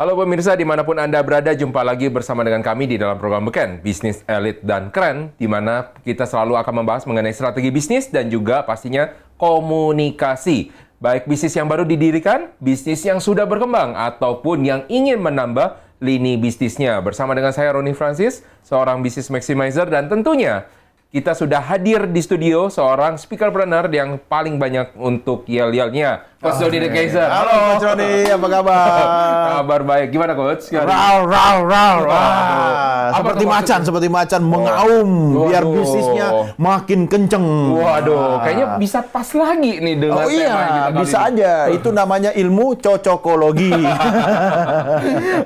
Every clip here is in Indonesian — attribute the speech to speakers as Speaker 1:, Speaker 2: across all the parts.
Speaker 1: Halo pemirsa, dimanapun Anda berada, jumpa lagi bersama dengan kami di dalam program Beken, Bisnis Elit dan Keren, di mana kita selalu akan membahas mengenai strategi bisnis dan juga pastinya komunikasi. Baik bisnis yang baru didirikan, bisnis yang sudah berkembang, ataupun yang ingin menambah lini bisnisnya. Bersama dengan saya, Roni Francis, seorang bisnis maximizer, dan tentunya kita sudah hadir di studio seorang speakerpreneur yang paling banyak untuk yel-yelnya, Coach Doni The Kaiser.
Speaker 2: Halo Coach Doni, apa kabar?
Speaker 1: Kabar baik. Gimana Coach?
Speaker 2: Ral. Seperti macan mengaum biar bisnisnya makin kenceng.
Speaker 1: Waduh, kayaknya bisa pas lagi nih dengan tema kita kali
Speaker 2: bisa
Speaker 1: ini.
Speaker 2: aja. Itu namanya ilmu cocokologi.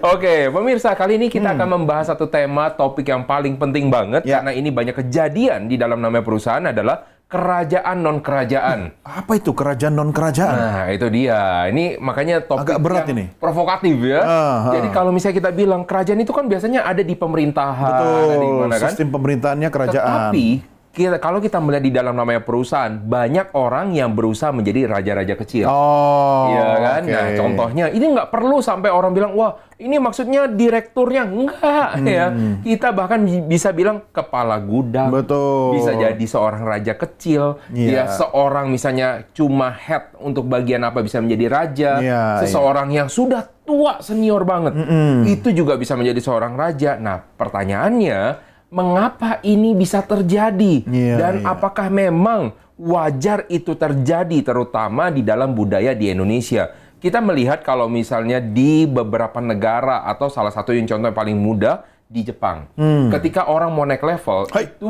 Speaker 1: Oke, pemirsa, kali ini kita akan membahas satu tema, topik yang paling penting banget, karena ini banyak kejadian di dalam namanya perusahaan adalah kerajaan non-kerajaan.
Speaker 2: Apa itu kerajaan non-kerajaan?
Speaker 1: Nah, itu dia. Ini makanya topik
Speaker 2: agak berat
Speaker 1: yang
Speaker 2: ini.
Speaker 1: Provokatif ya. Jadi kalau misalnya kita bilang kerajaan itu kan biasanya ada di pemerintahan.
Speaker 2: Betul,
Speaker 1: ada di mana, kan?
Speaker 2: sistem pemerintahannya kerajaan.
Speaker 1: Tetapi kalau kita melihat di dalam namanya perusahaan, banyak orang yang berusaha menjadi raja-raja kecil.
Speaker 2: Oh,
Speaker 1: iya kan?
Speaker 2: okay.
Speaker 1: Nah, contohnya ini nggak perlu sampai orang bilang, wah ini maksudnya direkturnya. Enggak, ya. Kita bahkan bisa bilang kepala gudang.
Speaker 2: Betul.
Speaker 1: Bisa jadi seorang raja kecil. Ya, seorang misalnya cuma head untuk bagian apa bisa menjadi raja. Seseorang yang sudah tua senior banget. Itu juga bisa menjadi seorang raja. Nah, pertanyaannya, mengapa ini bisa terjadi? Dan apakah memang wajar itu terjadi, terutama di dalam budaya di Indonesia? Kita melihat kalau misalnya di beberapa negara, atau salah satu yang contoh yang paling mudah di Jepang. Ketika orang mau naik level, itu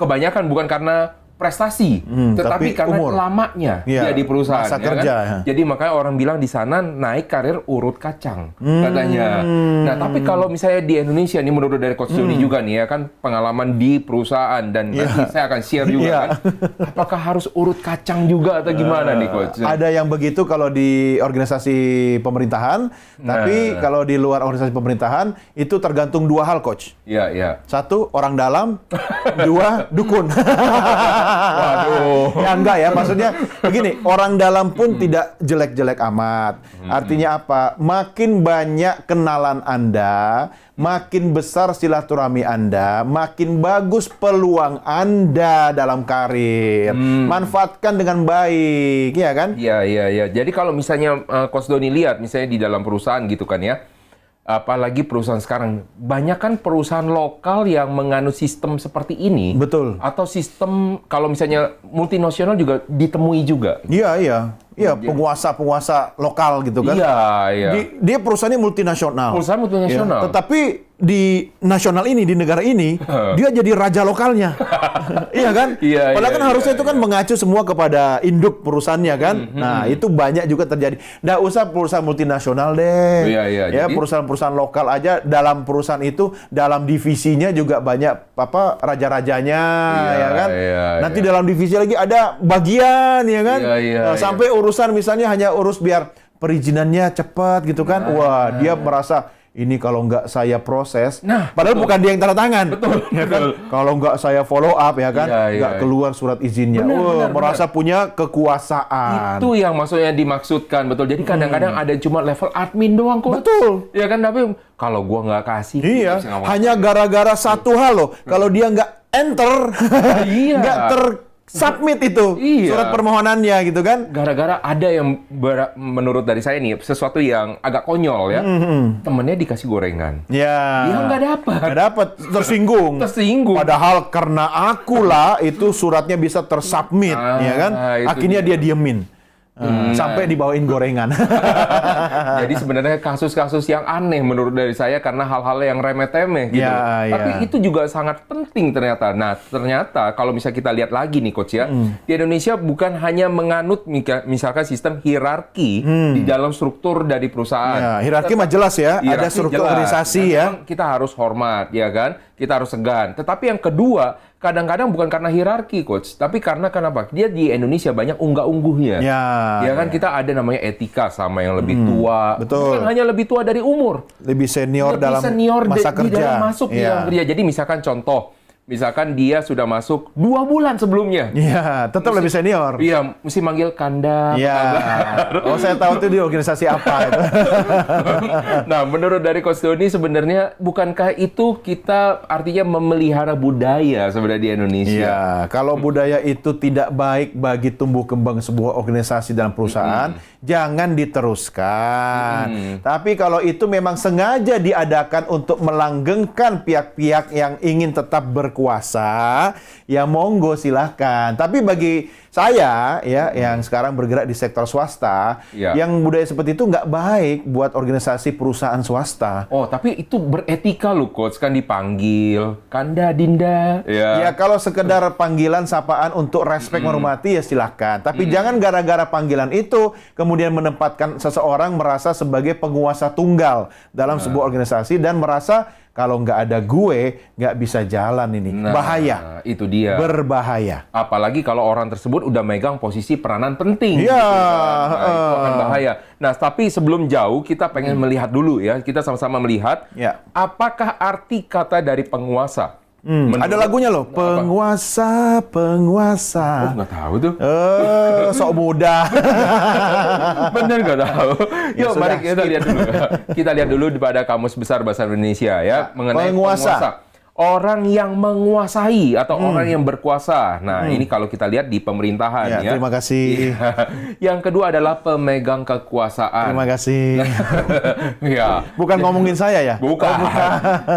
Speaker 1: kebanyakan bukan karena prestasi, tetapi karena lamanya dia di perusahaan.
Speaker 2: Masa kerja.
Speaker 1: Kan? Jadi makanya orang bilang di sana naik karir urut kacang, katanya. Nah, tapi kalau misalnya di Indonesia, ini menurut dari Coach Doni juga nih ya, kan pengalaman di perusahaan, dan nanti saya akan share juga kan, apakah harus urut kacang juga atau gimana nih Coach?
Speaker 2: Ada yang begitu kalau di organisasi pemerintahan, tapi kalau di luar organisasi pemerintahan, itu tergantung dua hal Coach.
Speaker 1: Iya.
Speaker 2: Satu, orang dalam. Dua, dukun.
Speaker 1: Waduh.
Speaker 2: Ya enggak ya, maksudnya begini, orang dalam pun tidak jelek-jelek amat. Artinya apa? Makin banyak kenalan Anda, makin besar silaturahmi Anda, makin bagus peluang Anda dalam karir. Manfaatkan dengan baik, ya kan?
Speaker 1: Iya. Jadi kalau misalnya Coach Doni lihat, misalnya di dalam perusahaan gitu kan ya, apalagi perusahaan sekarang, banyak kan perusahaan lokal yang menganut sistem seperti ini.
Speaker 2: Betul.
Speaker 1: Atau sistem, kalau misalnya multinasional juga ditemui juga.
Speaker 2: Iya, penguasa-penguasa lokal gitu kan.
Speaker 1: Iya.
Speaker 2: Dia perusahaannya multinasional.
Speaker 1: Perusahaan multinasional.
Speaker 2: Tetapi di nasional ini, di negara ini, dia jadi raja lokalnya. Iya kan? Padahal kan harusnya itu kan mengacu semua kepada induk perusahaannya kan. Nah, itu banyak juga terjadi. Nggak usah perusahaan multinasional deh. Ya, perusahaan-perusahaan lokal aja, dalam perusahaan itu, dalam divisinya juga banyak raja-rajanya, ya kan? Nanti dalam divisi lagi ada bagian, ya kan? Sampai urusan misalnya hanya urus biar perizinannya cepat gitu kan. Wah, dia merasa ini kalau nggak saya proses, padahal bukan dia yang tanda tangan.
Speaker 1: Betul.
Speaker 2: Kalau nggak saya follow up, ya kan, nggak keluar surat izinnya. Merasa punya kekuasaan.
Speaker 1: Itu yang maksudnya dimaksudkan, betul. Jadi kadang-kadang ada cuma level admin doang kok.
Speaker 2: Betul.
Speaker 1: Ya kan, tapi kalau gua nggak kasih.
Speaker 2: Hanya gara-gara satu hal loh. Kalau dia nggak enter, nggak submit itu surat permohonannya gitu kan.
Speaker 1: Gara-gara ada yang menurut dari saya nih sesuatu yang agak konyol ya. Temennya dikasih gorengan. Dia nggak dapat.
Speaker 2: Tersinggung. Padahal karena akulah itu suratnya bisa tersubmit, ya kan. Akhirnya dia diemin. Sampai dibawain gorengan.
Speaker 1: Jadi sebenarnya kasus-kasus yang aneh menurut dari saya karena hal-hal yang remeh-temeh gitu. Tapi itu juga sangat penting ternyata. Nah, ternyata kalau misalnya kita lihat lagi nih Coach ya, di Indonesia bukan hanya menganut misalkan sistem hierarki di dalam struktur dari perusahaan.
Speaker 2: Hierarki mah jelas ya, ada struktur organisasi ya.
Speaker 1: Kita harus hormat, ya kan? Kita harus segan. Tetapi yang kedua, kadang-kadang bukan karena hierarki, Coach, tapi karena kenapa? Dia di Indonesia banyak unggah-ungguhnya. Ya kan, kita ada namanya etika sama yang lebih tua.
Speaker 2: Betul.
Speaker 1: Bukan hanya lebih tua dari umur.
Speaker 2: Lebih senior dalam masa kerja.
Speaker 1: Dalam masuk di dalam kerja. Jadi misalkan contoh, misalkan dia sudah masuk 2 bulan sebelumnya.
Speaker 2: Iya, tetap lebih senior.
Speaker 1: Iya, mesti manggil Kanda.
Speaker 2: Iya. Oh, saya tahu itu di organisasi apa itu.
Speaker 1: Nah, menurut dari Coach Doni sebenarnya bukankah itu kita artinya memelihara budaya sebenarnya di Indonesia?
Speaker 2: Iya, kalau budaya itu tidak baik bagi tumbuh kembang sebuah organisasi dalam perusahaan, jangan diteruskan. Tapi kalau itu memang sengaja diadakan untuk melanggengkan pihak-pihak yang ingin tetap berkuasa, ya monggo silahkan. Tapi bagi saya ya yang sekarang bergerak di sektor swasta, yang budaya seperti itu nggak baik buat organisasi perusahaan swasta.
Speaker 1: Oh, tapi itu beretika loh, Coach, kan dipanggil Kanda, Dinda.
Speaker 2: Ya kalau sekedar panggilan sapaan untuk respek menghormati ya silahkan. Tapi jangan gara-gara panggilan itu kemudian menempatkan seseorang merasa sebagai penguasa tunggal dalam sebuah organisasi dan merasa kalau nggak ada gue, nggak bisa jalan ini. Bahaya.
Speaker 1: Itu dia.
Speaker 2: Berbahaya.
Speaker 1: Apalagi kalau orang tersebut udah megang posisi peranan penting.
Speaker 2: Iya.
Speaker 1: Itu akan bahaya. Nah, tapi sebelum jauh, kita pengen melihat dulu ya. Kita sama-sama melihat. Apakah arti kata dari penguasa?
Speaker 2: Ada lagunya loh, penguasa, penguasa.
Speaker 1: Oh, nggak tahu tuh.
Speaker 2: Sok muda.
Speaker 1: Bener nggak tahu. Yuk, mari kita lihat dulu. Kita lihat dulu pada Kamus Besar Bahasa Indonesia ya mengenai penguasa. Orang yang menguasai atau orang yang berkuasa. Nah, ini kalau kita lihat di pemerintahan ya.
Speaker 2: Terima kasih.
Speaker 1: Yang kedua adalah pemegang kekuasaan.
Speaker 2: Terima kasih.
Speaker 1: Ya.
Speaker 2: Bukan ngomongin saya ya?
Speaker 1: Bukan.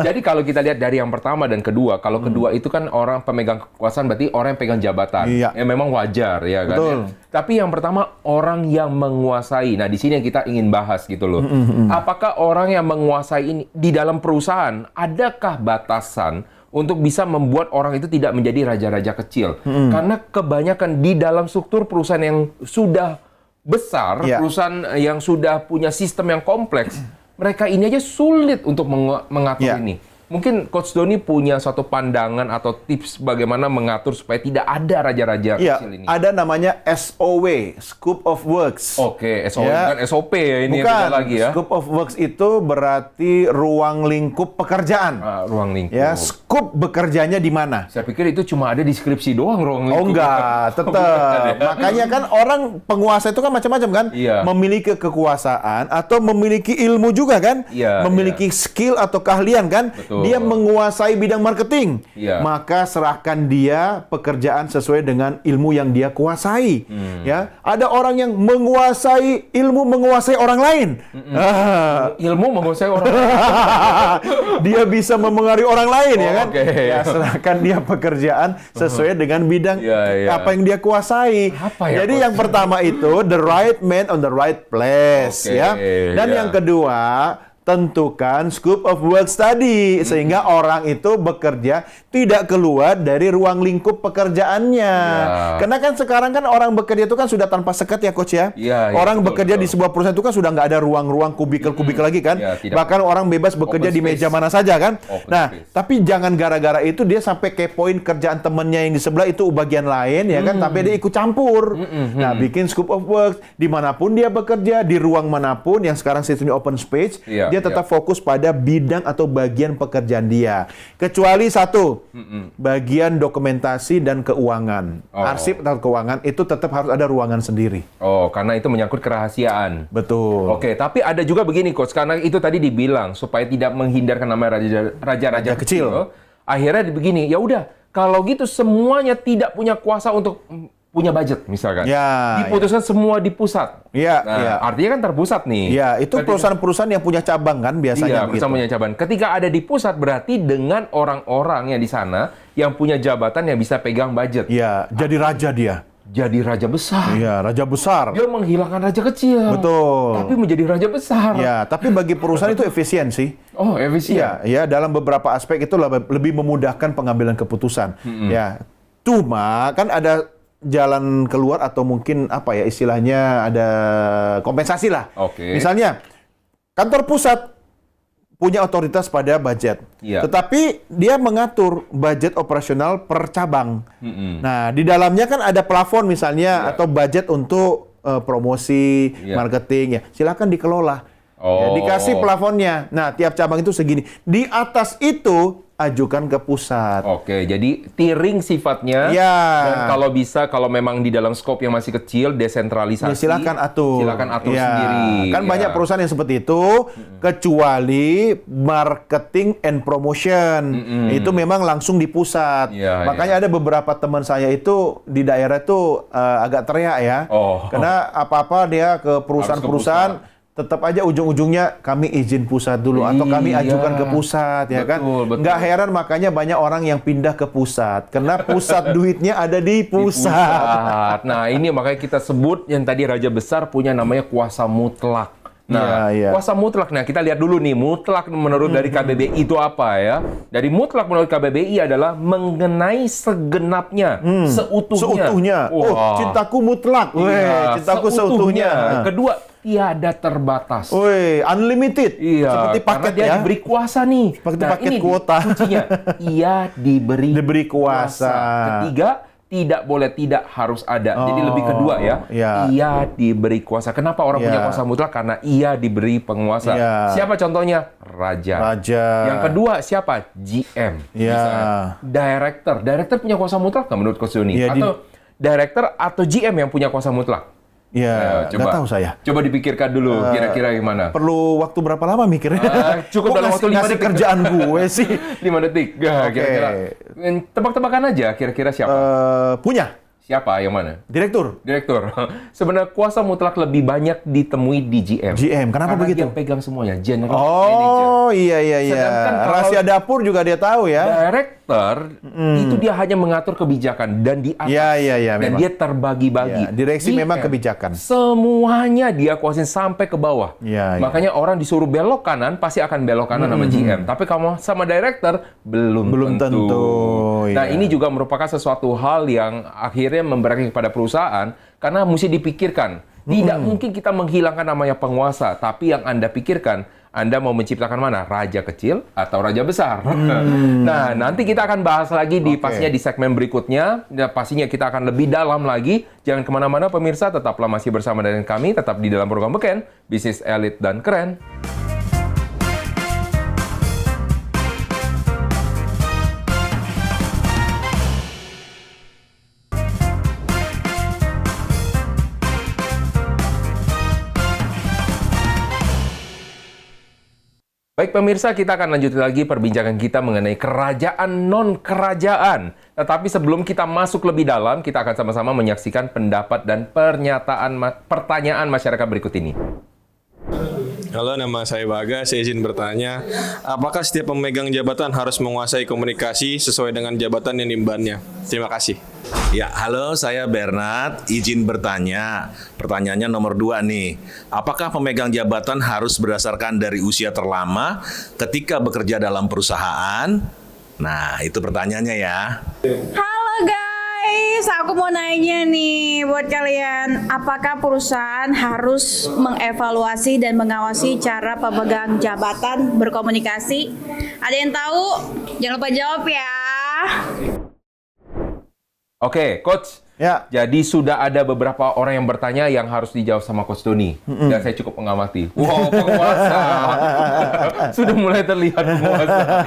Speaker 1: Jadi kalau kita lihat dari yang pertama dan kedua, kalau kedua itu kan orang pemegang kekuasaan berarti orang yang pegang jabatan.
Speaker 2: Iya.
Speaker 1: Ya memang wajar ya kan.
Speaker 2: Betul.
Speaker 1: Ya. Tapi yang pertama orang yang menguasai. Nah, di sini yang kita ingin bahas gitu loh. Apakah orang yang menguasai ini di dalam perusahaan adakah batasan untuk bisa membuat orang itu tidak menjadi raja-raja kecil? Karena kebanyakan di dalam struktur perusahaan yang sudah besar, perusahaan yang sudah punya sistem yang kompleks, mereka ini aja sulit untuk mengatur ini. Mungkin Coach Doni punya suatu pandangan atau tips bagaimana mengatur supaya tidak ada raja-raja kecil ini.
Speaker 2: Ada namanya SOW, Scope of Works.
Speaker 1: Oke, SOW bukan SOP ya ini.
Speaker 2: Bukan,
Speaker 1: lagi ya.
Speaker 2: Scope of Works itu berarti ruang lingkup pekerjaan.
Speaker 1: Ruang lingkup.
Speaker 2: Ya, scope bekerjanya di mana?
Speaker 1: Saya pikir itu cuma ada deskripsi doang ruang lingkup.
Speaker 2: Oh enggak, tetap. Makanya kan orang penguasa itu kan macam-macam kan? Memiliki kekuasaan atau memiliki ilmu juga kan? Memiliki skill atau keahlian kan?
Speaker 1: Betul.
Speaker 2: Dia menguasai bidang marketing. Maka serahkan dia pekerjaan sesuai dengan ilmu yang dia kuasai. Ya, ada orang yang menguasai ilmu menguasai orang lain.
Speaker 1: Ilmu menguasai orang lain.
Speaker 2: Dia bisa memengaruhi orang lain ya kan? Ya, serahkan dia pekerjaan sesuai dengan bidang apa yang dia kuasai. Jadi yang pertama itu the right man on the right place ya. Dan yang kedua tentukan scope of works tadi sehingga orang itu bekerja tidak keluar dari ruang lingkup pekerjaannya. Karena kan sekarang kan orang bekerja itu kan sudah tanpa sekat ya Coach ya. Orang bekerja di sebuah perusahaan itu kan sudah nggak ada ruang-ruang kubikel-kubikel lagi kan. Bahkan orang bebas bekerja di meja mana saja kan. Tapi jangan gara-gara itu dia sampai kepoin kerjaan temennya yang di sebelah itu bagian lain ya kan. Tapi dia ikut campur. Nah, bikin scope of works dimanapun dia bekerja, di ruang manapun yang sekarang sistemnya open space. Dia tetap fokus pada bidang atau bagian pekerjaan dia. Kecuali satu, bagian dokumentasi dan keuangan. Arsip atau keuangan itu tetap harus ada ruangan sendiri.
Speaker 1: Oh, karena itu menyangkut kerahasiaan.
Speaker 2: Betul.
Speaker 1: Oke, tapi ada juga begini Coach, karena itu tadi dibilang supaya tidak menghindarkan nama raja-raja kecil. Akhirnya begini, ya udah, kalau gitu semuanya tidak punya kuasa untuk punya budget misalkan. Diputuskan semua di pusat. Artinya kan terpusat nih.
Speaker 2: Itu perusahaan-perusahaan yang punya cabang kan biasanya.
Speaker 1: Perusahaan punya cabang. Ketika ada di pusat berarti dengan orang-orang yang di sana yang punya jabatan yang bisa pegang budget.
Speaker 2: Jadi raja dia.
Speaker 1: Jadi raja besar.
Speaker 2: Raja besar.
Speaker 1: Dia menghilangkan raja kecil.
Speaker 2: Betul.
Speaker 1: Tapi menjadi raja besar.
Speaker 2: Tapi bagi perusahaan itu efisiensi.
Speaker 1: Oh, efisien.
Speaker 2: Dalam beberapa aspek itu lebih memudahkan pengambilan keputusan. Cuma kan ada jalan keluar atau mungkin apa ya istilahnya ada kompensasi lah. Misalnya kantor pusat punya otoritas pada budget, tetapi dia mengatur budget operasional per cabang. Nah di dalamnya kan ada plafon misalnya atau budget untuk promosi, marketing ya silakan dikelola. Dikasih plafonnya. Nah tiap cabang itu segini. Di atas itu ajukan ke pusat.
Speaker 1: Oke, jadi tiring sifatnya.
Speaker 2: Ya.
Speaker 1: Dan kalau bisa, kalau memang di dalam skop yang masih kecil, desentralisasi.
Speaker 2: Ya, silakan atur.
Speaker 1: Silakan atur
Speaker 2: ya.
Speaker 1: sendiri.
Speaker 2: Kan banyak perusahaan yang seperti itu, kecuali marketing and promotion. Itu memang langsung di pusat. Makanya ada beberapa teman saya itu di daerah itu agak teriak ya. Karena apa-apa dia ke perusahaan-perusahaan, tetap aja ujung-ujungnya kami izin pusat dulu atau kami ajukan ke pusat, ya kan? Nggak heran makanya banyak orang yang pindah ke pusat karena pusat duitnya ada di pusat.
Speaker 1: Nah, ini makanya kita sebut yang tadi Raja Besar punya namanya kuasa mutlak. Nah, kuasa mutlak. Nah, kita lihat dulu nih, mutlak menurut dari KBBI itu apa ya? Dari mutlak menurut KBBI adalah mengenai segenapnya, seutuhnya.
Speaker 2: Cintaku mutlak. Cintaku seutuhnya.
Speaker 1: Kedua, tiada terbatas.
Speaker 2: Unlimited. Seperti paket
Speaker 1: dia diberi kuasa nih.
Speaker 2: Seperti paket kuota.
Speaker 1: Kuncinya, ia diberi
Speaker 2: kuasa.
Speaker 1: Ketiga, tidak boleh, tidak harus ada. Jadi lebih kedua ya. Ia diberi kuasa. Kenapa orang punya kuasa mutlak? Karena ia diberi penguasa. Siapa contohnya? Raja. Yang kedua siapa? GM. Director. Director punya kuasa mutlak nggak menurut Coach Doni? Atau director atau GM yang punya kuasa mutlak?
Speaker 2: Nggak tahu saya.
Speaker 1: Coba dipikirkan dulu, kira-kira gimana?
Speaker 2: Perlu waktu berapa lama mikirnya?
Speaker 1: Cukup dalam waktu 5 detik.
Speaker 2: Kerjaan gue sih.
Speaker 1: 5 detik. Kira-kira. Tebak-tebakan aja, kira-kira siapa?
Speaker 2: Punya.
Speaker 1: Siapa? Yang mana?
Speaker 2: Direktur.
Speaker 1: Sebenarnya kuasa mutlak lebih banyak ditemui di GM.
Speaker 2: Kenapa begitu?
Speaker 1: Dia pegang semuanya, general manager.
Speaker 2: Iya. Rahasia dapur juga dia tahu ya.
Speaker 1: Director itu dia hanya mengatur kebijakan dan di atas. Dan
Speaker 2: memang.
Speaker 1: dia terbagi-bagi.
Speaker 2: Direksi
Speaker 1: GM,
Speaker 2: memang kebijakan.
Speaker 1: Semuanya dia kuasain sampai ke bawah. Makanya orang disuruh belok kanan pasti akan belok kanan sama GM. Tapi kamu sama director belum tentu. Nah, ini juga merupakan sesuatu hal yang akhirnya memberikan kepada perusahaan karena mesti dipikirkan. Tidak mungkin kita menghilangkan namanya penguasa, tapi yang Anda pikirkan, Anda mau menciptakan mana? Raja kecil atau raja besar? Nah, nanti kita akan bahas lagi pastinya di segmen berikutnya. Dan pastinya kita akan lebih dalam lagi. Jangan kemana-mana pemirsa, tetaplah masih bersama dengan kami, tetap di dalam program Beken, Bisnis Elit dan Keren. Baik pemirsa, kita akan lanjut lagi perbincangan kita mengenai kerajaan non-kerajaan. Tetapi sebelum kita masuk lebih dalam, kita akan sama-sama menyaksikan pendapat dan pertanyaan masyarakat berikut ini.
Speaker 3: Halo, nama saya Baga. Saya izin bertanya, apakah setiap pemegang jabatan harus menguasai komunikasi sesuai dengan jabatan yang diembannya? Terima kasih.
Speaker 4: Ya, halo, saya Bernard. Izin bertanya. Pertanyaannya nomor 2 nih. Apakah pemegang jabatan harus berdasarkan dari usia terlama ketika bekerja dalam perusahaan? Nah, itu pertanyaannya ya.
Speaker 5: Halo guys, aku mau nanya nih buat kalian. Apakah perusahaan harus mengevaluasi dan mengawasi cara pemegang jabatan berkomunikasi? Ada yang tahu? Jangan lupa jawab ya.
Speaker 1: Oke, Coach. Jadi sudah ada beberapa orang yang bertanya yang harus dijawab sama Coach Doni. Dan saya cukup mengamati. Wow, penguasa. Sudah mulai terlihat penguasa.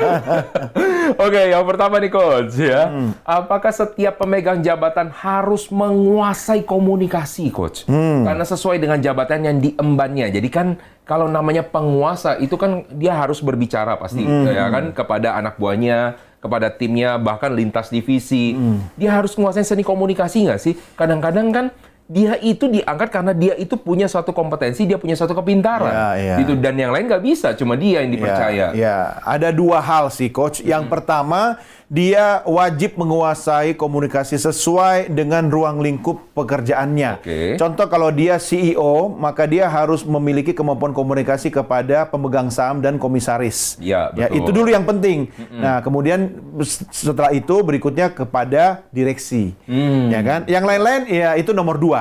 Speaker 1: Oke, yang pertama nih Coach ya. Apakah setiap pemegang jabatan harus menguasai komunikasi, Coach? Karena sesuai dengan jabatan yang diembannya. Jadi kan kalau namanya penguasa itu kan dia harus berbicara pasti ya kan kepada anak buahnya, kepada timnya, bahkan lintas divisi. Dia harus menguasai seni komunikasi nggak sih? Kadang-kadang kan dia itu diangkat karena dia itu punya suatu kompetensi, dia punya suatu kepintaran. Gitu. Dan yang lain nggak bisa, cuma dia yang dipercaya.
Speaker 2: Ada 2 hal sih, Coach. Yang pertama, dia wajib menguasai komunikasi sesuai dengan ruang lingkup pekerjaannya. Contoh kalau dia CEO, maka dia harus memiliki kemampuan komunikasi kepada pemegang saham dan komisaris. Itu dulu yang penting. Nah, kemudian setelah itu berikutnya kepada direksi. Ya kan? Yang lain-lain ya itu nomor 2.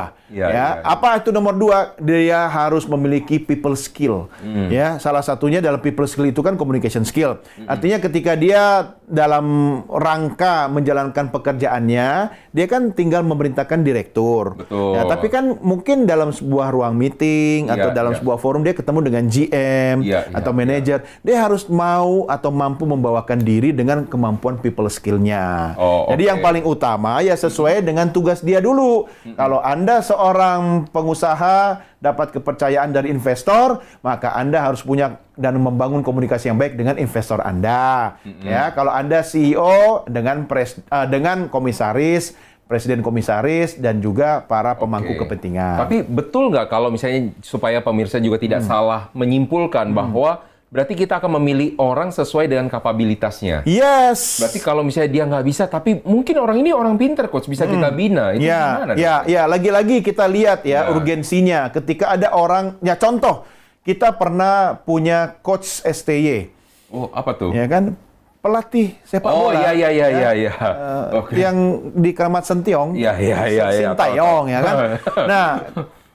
Speaker 2: Apa itu nomor 2? Dia harus memiliki people skill. Ya, salah satunya dalam people skill itu kan communication skill. Artinya ketika dia dalam rangka menjalankan pekerjaannya, dia kan tinggal memerintahkan direktur.
Speaker 1: Betul.
Speaker 2: Ya, tapi kan mungkin dalam sebuah ruang meeting atau dalam sebuah forum dia ketemu dengan GM atau manajer. Dia harus mau atau mampu membawakan diri dengan kemampuan people skill-nya. Jadi yang paling utama ya sesuai dengan tugas dia dulu. Kalau Anda seorang pengusaha dapat kepercayaan dari investor, maka Anda harus punya dan membangun komunikasi yang baik dengan investor Anda. Ya, kalau Anda CEO dengan komisaris, presiden komisaris, dan juga para pemangku kepentingan.
Speaker 1: Tapi betul nggak kalau misalnya supaya pemirsa juga tidak salah menyimpulkan bahwa berarti kita akan memilih orang sesuai dengan kapabilitasnya.
Speaker 2: Yes.
Speaker 1: Berarti kalau misalnya dia nggak bisa, tapi mungkin orang ini orang pintar, coach, bisa kita bina. Itu gimana?
Speaker 2: Lagi-lagi kita lihat urgensinya. Ketika ada orang, contoh, kita pernah punya coach STY.
Speaker 1: Oh, apa tuh?
Speaker 2: Ya kan? Pelatih sepak bola. Yang di Kramat Sentiong. Sintayong, ya kan? Nah,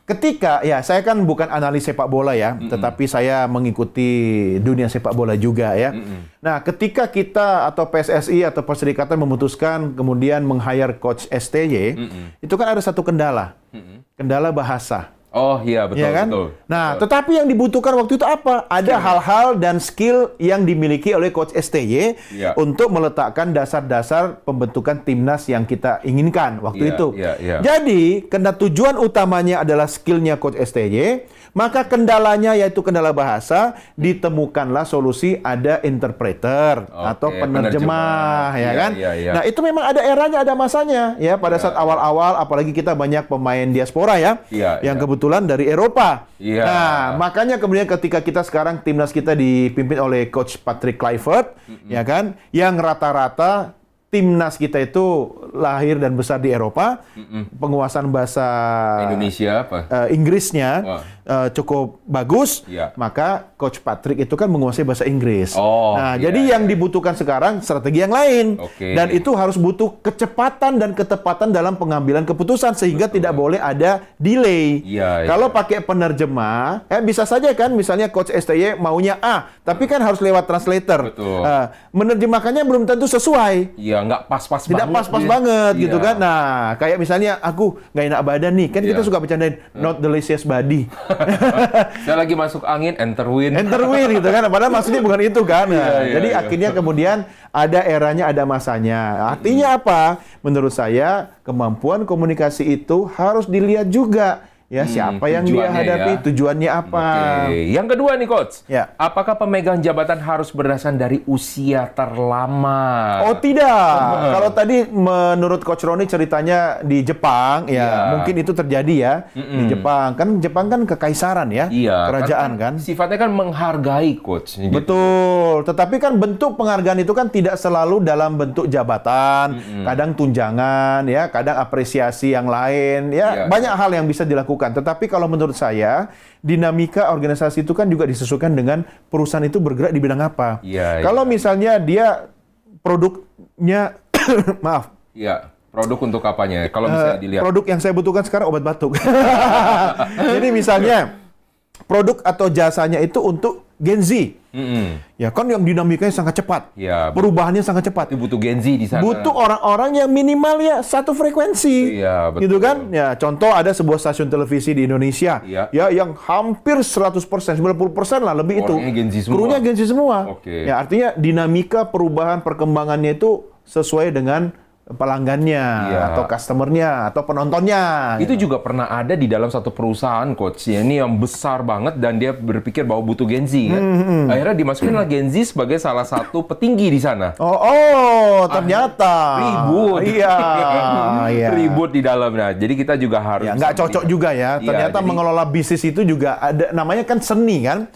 Speaker 2: ketika, saya kan bukan analis sepak bola ya, tetapi saya mengikuti dunia sepak bola juga ya. Nah, ketika kita atau PSSI atau Perserikatan memutuskan kemudian meng-hire coach STY, itu kan ada satu kendala. Kendala bahasa.
Speaker 1: Oh iya, betul,
Speaker 2: ya kan?
Speaker 1: Betul.
Speaker 2: Nah, tetapi yang dibutuhkan waktu itu apa? Ada hal-hal dan skill yang dimiliki oleh coach STY untuk meletakkan dasar-dasar pembentukan timnas yang kita inginkan waktu itu. Jadi, karena tujuan utamanya adalah skillnya coach STY, maka kendalanya yaitu kendala bahasa, ditemukanlah solusi ada interpreter atau penerjemah, ya kan? Nah, itu memang ada eranya, ada masanya ya pada saat awal-awal, apalagi kita banyak pemain diaspora yang kebetulan dari Eropa. Nah, makanya kemudian ketika kita sekarang timnas kita dipimpin oleh coach Patrick Kluivert, ya kan, yang rata-rata timnas kita itu lahir dan besar di Eropa, penguasaan bahasa
Speaker 1: Indonesia
Speaker 2: Inggrisnya cukup bagus, maka Coach Patrick itu kan menguasai bahasa Inggris. Jadi yang dibutuhkan sekarang strategi yang lain, dan itu harus butuh kecepatan dan ketepatan dalam pengambilan keputusan sehingga tidak boleh ada delay. Kalau pakai penerjemah, bisa saja kan misalnya Coach STY maunya A, tapi kan harus lewat translator. Menerjemahkannya belum tentu sesuai.
Speaker 1: Nggak pas-pas banget.
Speaker 2: Tidak pas-pas banget gitu kan. Nah, kayak misalnya aku nggak enak badan nih, kan kita suka bercandain not delicious body.
Speaker 1: Saya lagi masuk angin, enter wind
Speaker 2: gitu kan. Padahal maksudnya bukan itu kan. Jadi akhirnya kemudian ada eranya, ada masanya. Artinya apa? Menurut saya kemampuan komunikasi itu harus dilihat juga. Ya, siapa yang dia hadapi, tujuannya apa.
Speaker 1: Yang kedua nih, Coach. Apakah pemegang jabatan harus berdasarkan dari usia terlama?
Speaker 2: Oh, tidak. Kalau tadi menurut Coach Roni ceritanya di Jepang, mungkin itu terjadi ya. Di Jepang. Kan Jepang kan kekaisaran ya. Kerajaan kan.
Speaker 1: Sifatnya kan menghargai, Coach.
Speaker 2: Betul. Tetapi kan bentuk penghargaan itu kan tidak selalu dalam bentuk jabatan. Kadang tunjangan, ya. Kadang apresiasi yang lain. Ya, banyak hal yang bisa dilakukan. Tetapi kalau menurut saya, dinamika organisasi itu kan juga disesuaikan dengan perusahaan itu bergerak di bidang apa. Kalau misalnya dia produknya, maaf.
Speaker 1: Produk untuk apanya? Kalau misalnya dilihat.
Speaker 2: Produk yang saya butuhkan sekarang obat batuk. Jadi misalnya, produk atau jasanya itu untuk Gen Z. Ya kan yang dinamikanya sangat cepat. Perubahannya sangat cepat.
Speaker 1: Itu butuh Gen Z di sana.
Speaker 2: Butuh orang-orang yang minimal ya satu frekuensi.
Speaker 1: Betul.
Speaker 2: Gitu kan? Ya, contoh ada sebuah stasiun televisi di Indonesia ya yang hampir 100%, 90% lah lebih itu. Krunya Gen Z semua. Ya, artinya dinamika perubahan perkembangannya itu sesuai dengan pelanggannya atau customernya atau penontonnya.
Speaker 1: Itu juga pernah ada di dalam satu perusahaan, Coach. Ini yang besar banget dan dia berpikir bahwa butuh Gen Z kan. Akhirnya dimasukin lah Gen Z sebagai salah satu petinggi di sana.
Speaker 2: Ternyata
Speaker 1: ribut. Ribut di dalamnya. Jadi kita juga harus
Speaker 2: nggak cocok juga ya. Ternyata jadi, mengelola bisnis itu juga ada namanya kan seni kan.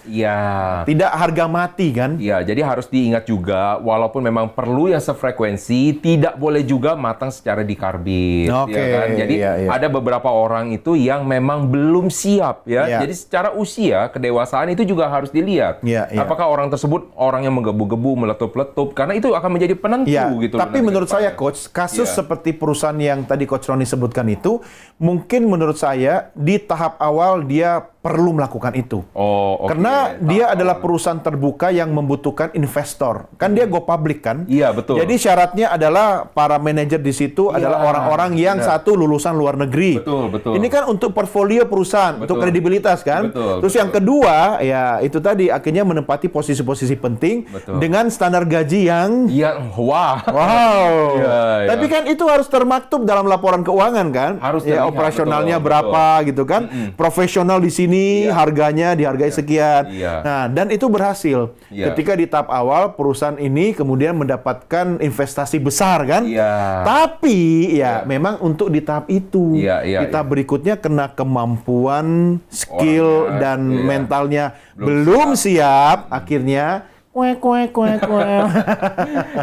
Speaker 2: Tidak harga mati kan.
Speaker 1: Jadi harus diingat juga walaupun memang perlu yang sefrekuensi, tidak boleh juga juga matang secara dikarbit,
Speaker 2: Oke,
Speaker 1: ya kan? Jadi
Speaker 2: iya.
Speaker 1: ada beberapa orang itu yang memang belum siap, ya.
Speaker 2: Iya.
Speaker 1: Jadi secara usia, kedewasaan itu juga harus dilihat.
Speaker 2: Iya, iya.
Speaker 1: Apakah orang tersebut orang yang menggebu-gebu, meletup-letup, karena itu akan menjadi penentu
Speaker 2: Ya,
Speaker 1: gitu.
Speaker 2: tapi
Speaker 1: nanti
Speaker 2: menurut
Speaker 1: ke depannya.
Speaker 2: saya Coach, kasus
Speaker 1: Iya.
Speaker 2: seperti perusahaan yang tadi Coach Roni sebutkan itu, mungkin menurut saya di tahap awal dia perlu melakukan itu.
Speaker 1: Oh, oke.
Speaker 2: Karena dia adalah perusahaan terbuka yang membutuhkan investor. Kan dia go public kan?
Speaker 1: Iya, betul.
Speaker 2: Jadi syaratnya adalah para manajer di situ
Speaker 1: Iya,
Speaker 2: adalah orang-orang yang
Speaker 1: benar.
Speaker 2: satu lulusan luar negeri.
Speaker 1: Betul.
Speaker 2: Ini kan untuk portfolio perusahaan, untuk
Speaker 1: Betul.
Speaker 2: kredibilitas kan?
Speaker 1: Betul,
Speaker 2: Terus
Speaker 1: betul.
Speaker 2: yang kedua, ya itu tadi akhirnya menempati posisi-posisi penting
Speaker 1: Betul.
Speaker 2: dengan standar gaji yang
Speaker 1: Iya, wah.
Speaker 2: wow.
Speaker 1: Iya, iya.
Speaker 2: Tapi kan itu harus termaktub dalam laporan keuangan kan?
Speaker 1: Harus
Speaker 2: ya
Speaker 1: terlihat,
Speaker 2: operasionalnya
Speaker 1: betul,
Speaker 2: berapa gitu kan? Profesional di sini
Speaker 1: Iya.
Speaker 2: harganya dihargai sekian.
Speaker 1: Iya.
Speaker 2: Nah, dan itu berhasil.
Speaker 1: Iya.
Speaker 2: Ketika di tahap awal perusahaan ini kemudian mendapatkan investasi besar kan?
Speaker 1: Iya.
Speaker 2: Tapi
Speaker 1: Iya.
Speaker 2: ya memang untuk di tahap itu
Speaker 1: Iya,
Speaker 2: kita berikutnya kena kemampuan, skill
Speaker 1: Orangnya,
Speaker 2: dan
Speaker 1: iya.
Speaker 2: mentalnya
Speaker 1: Belum
Speaker 2: belum siap. Akhirnya kue.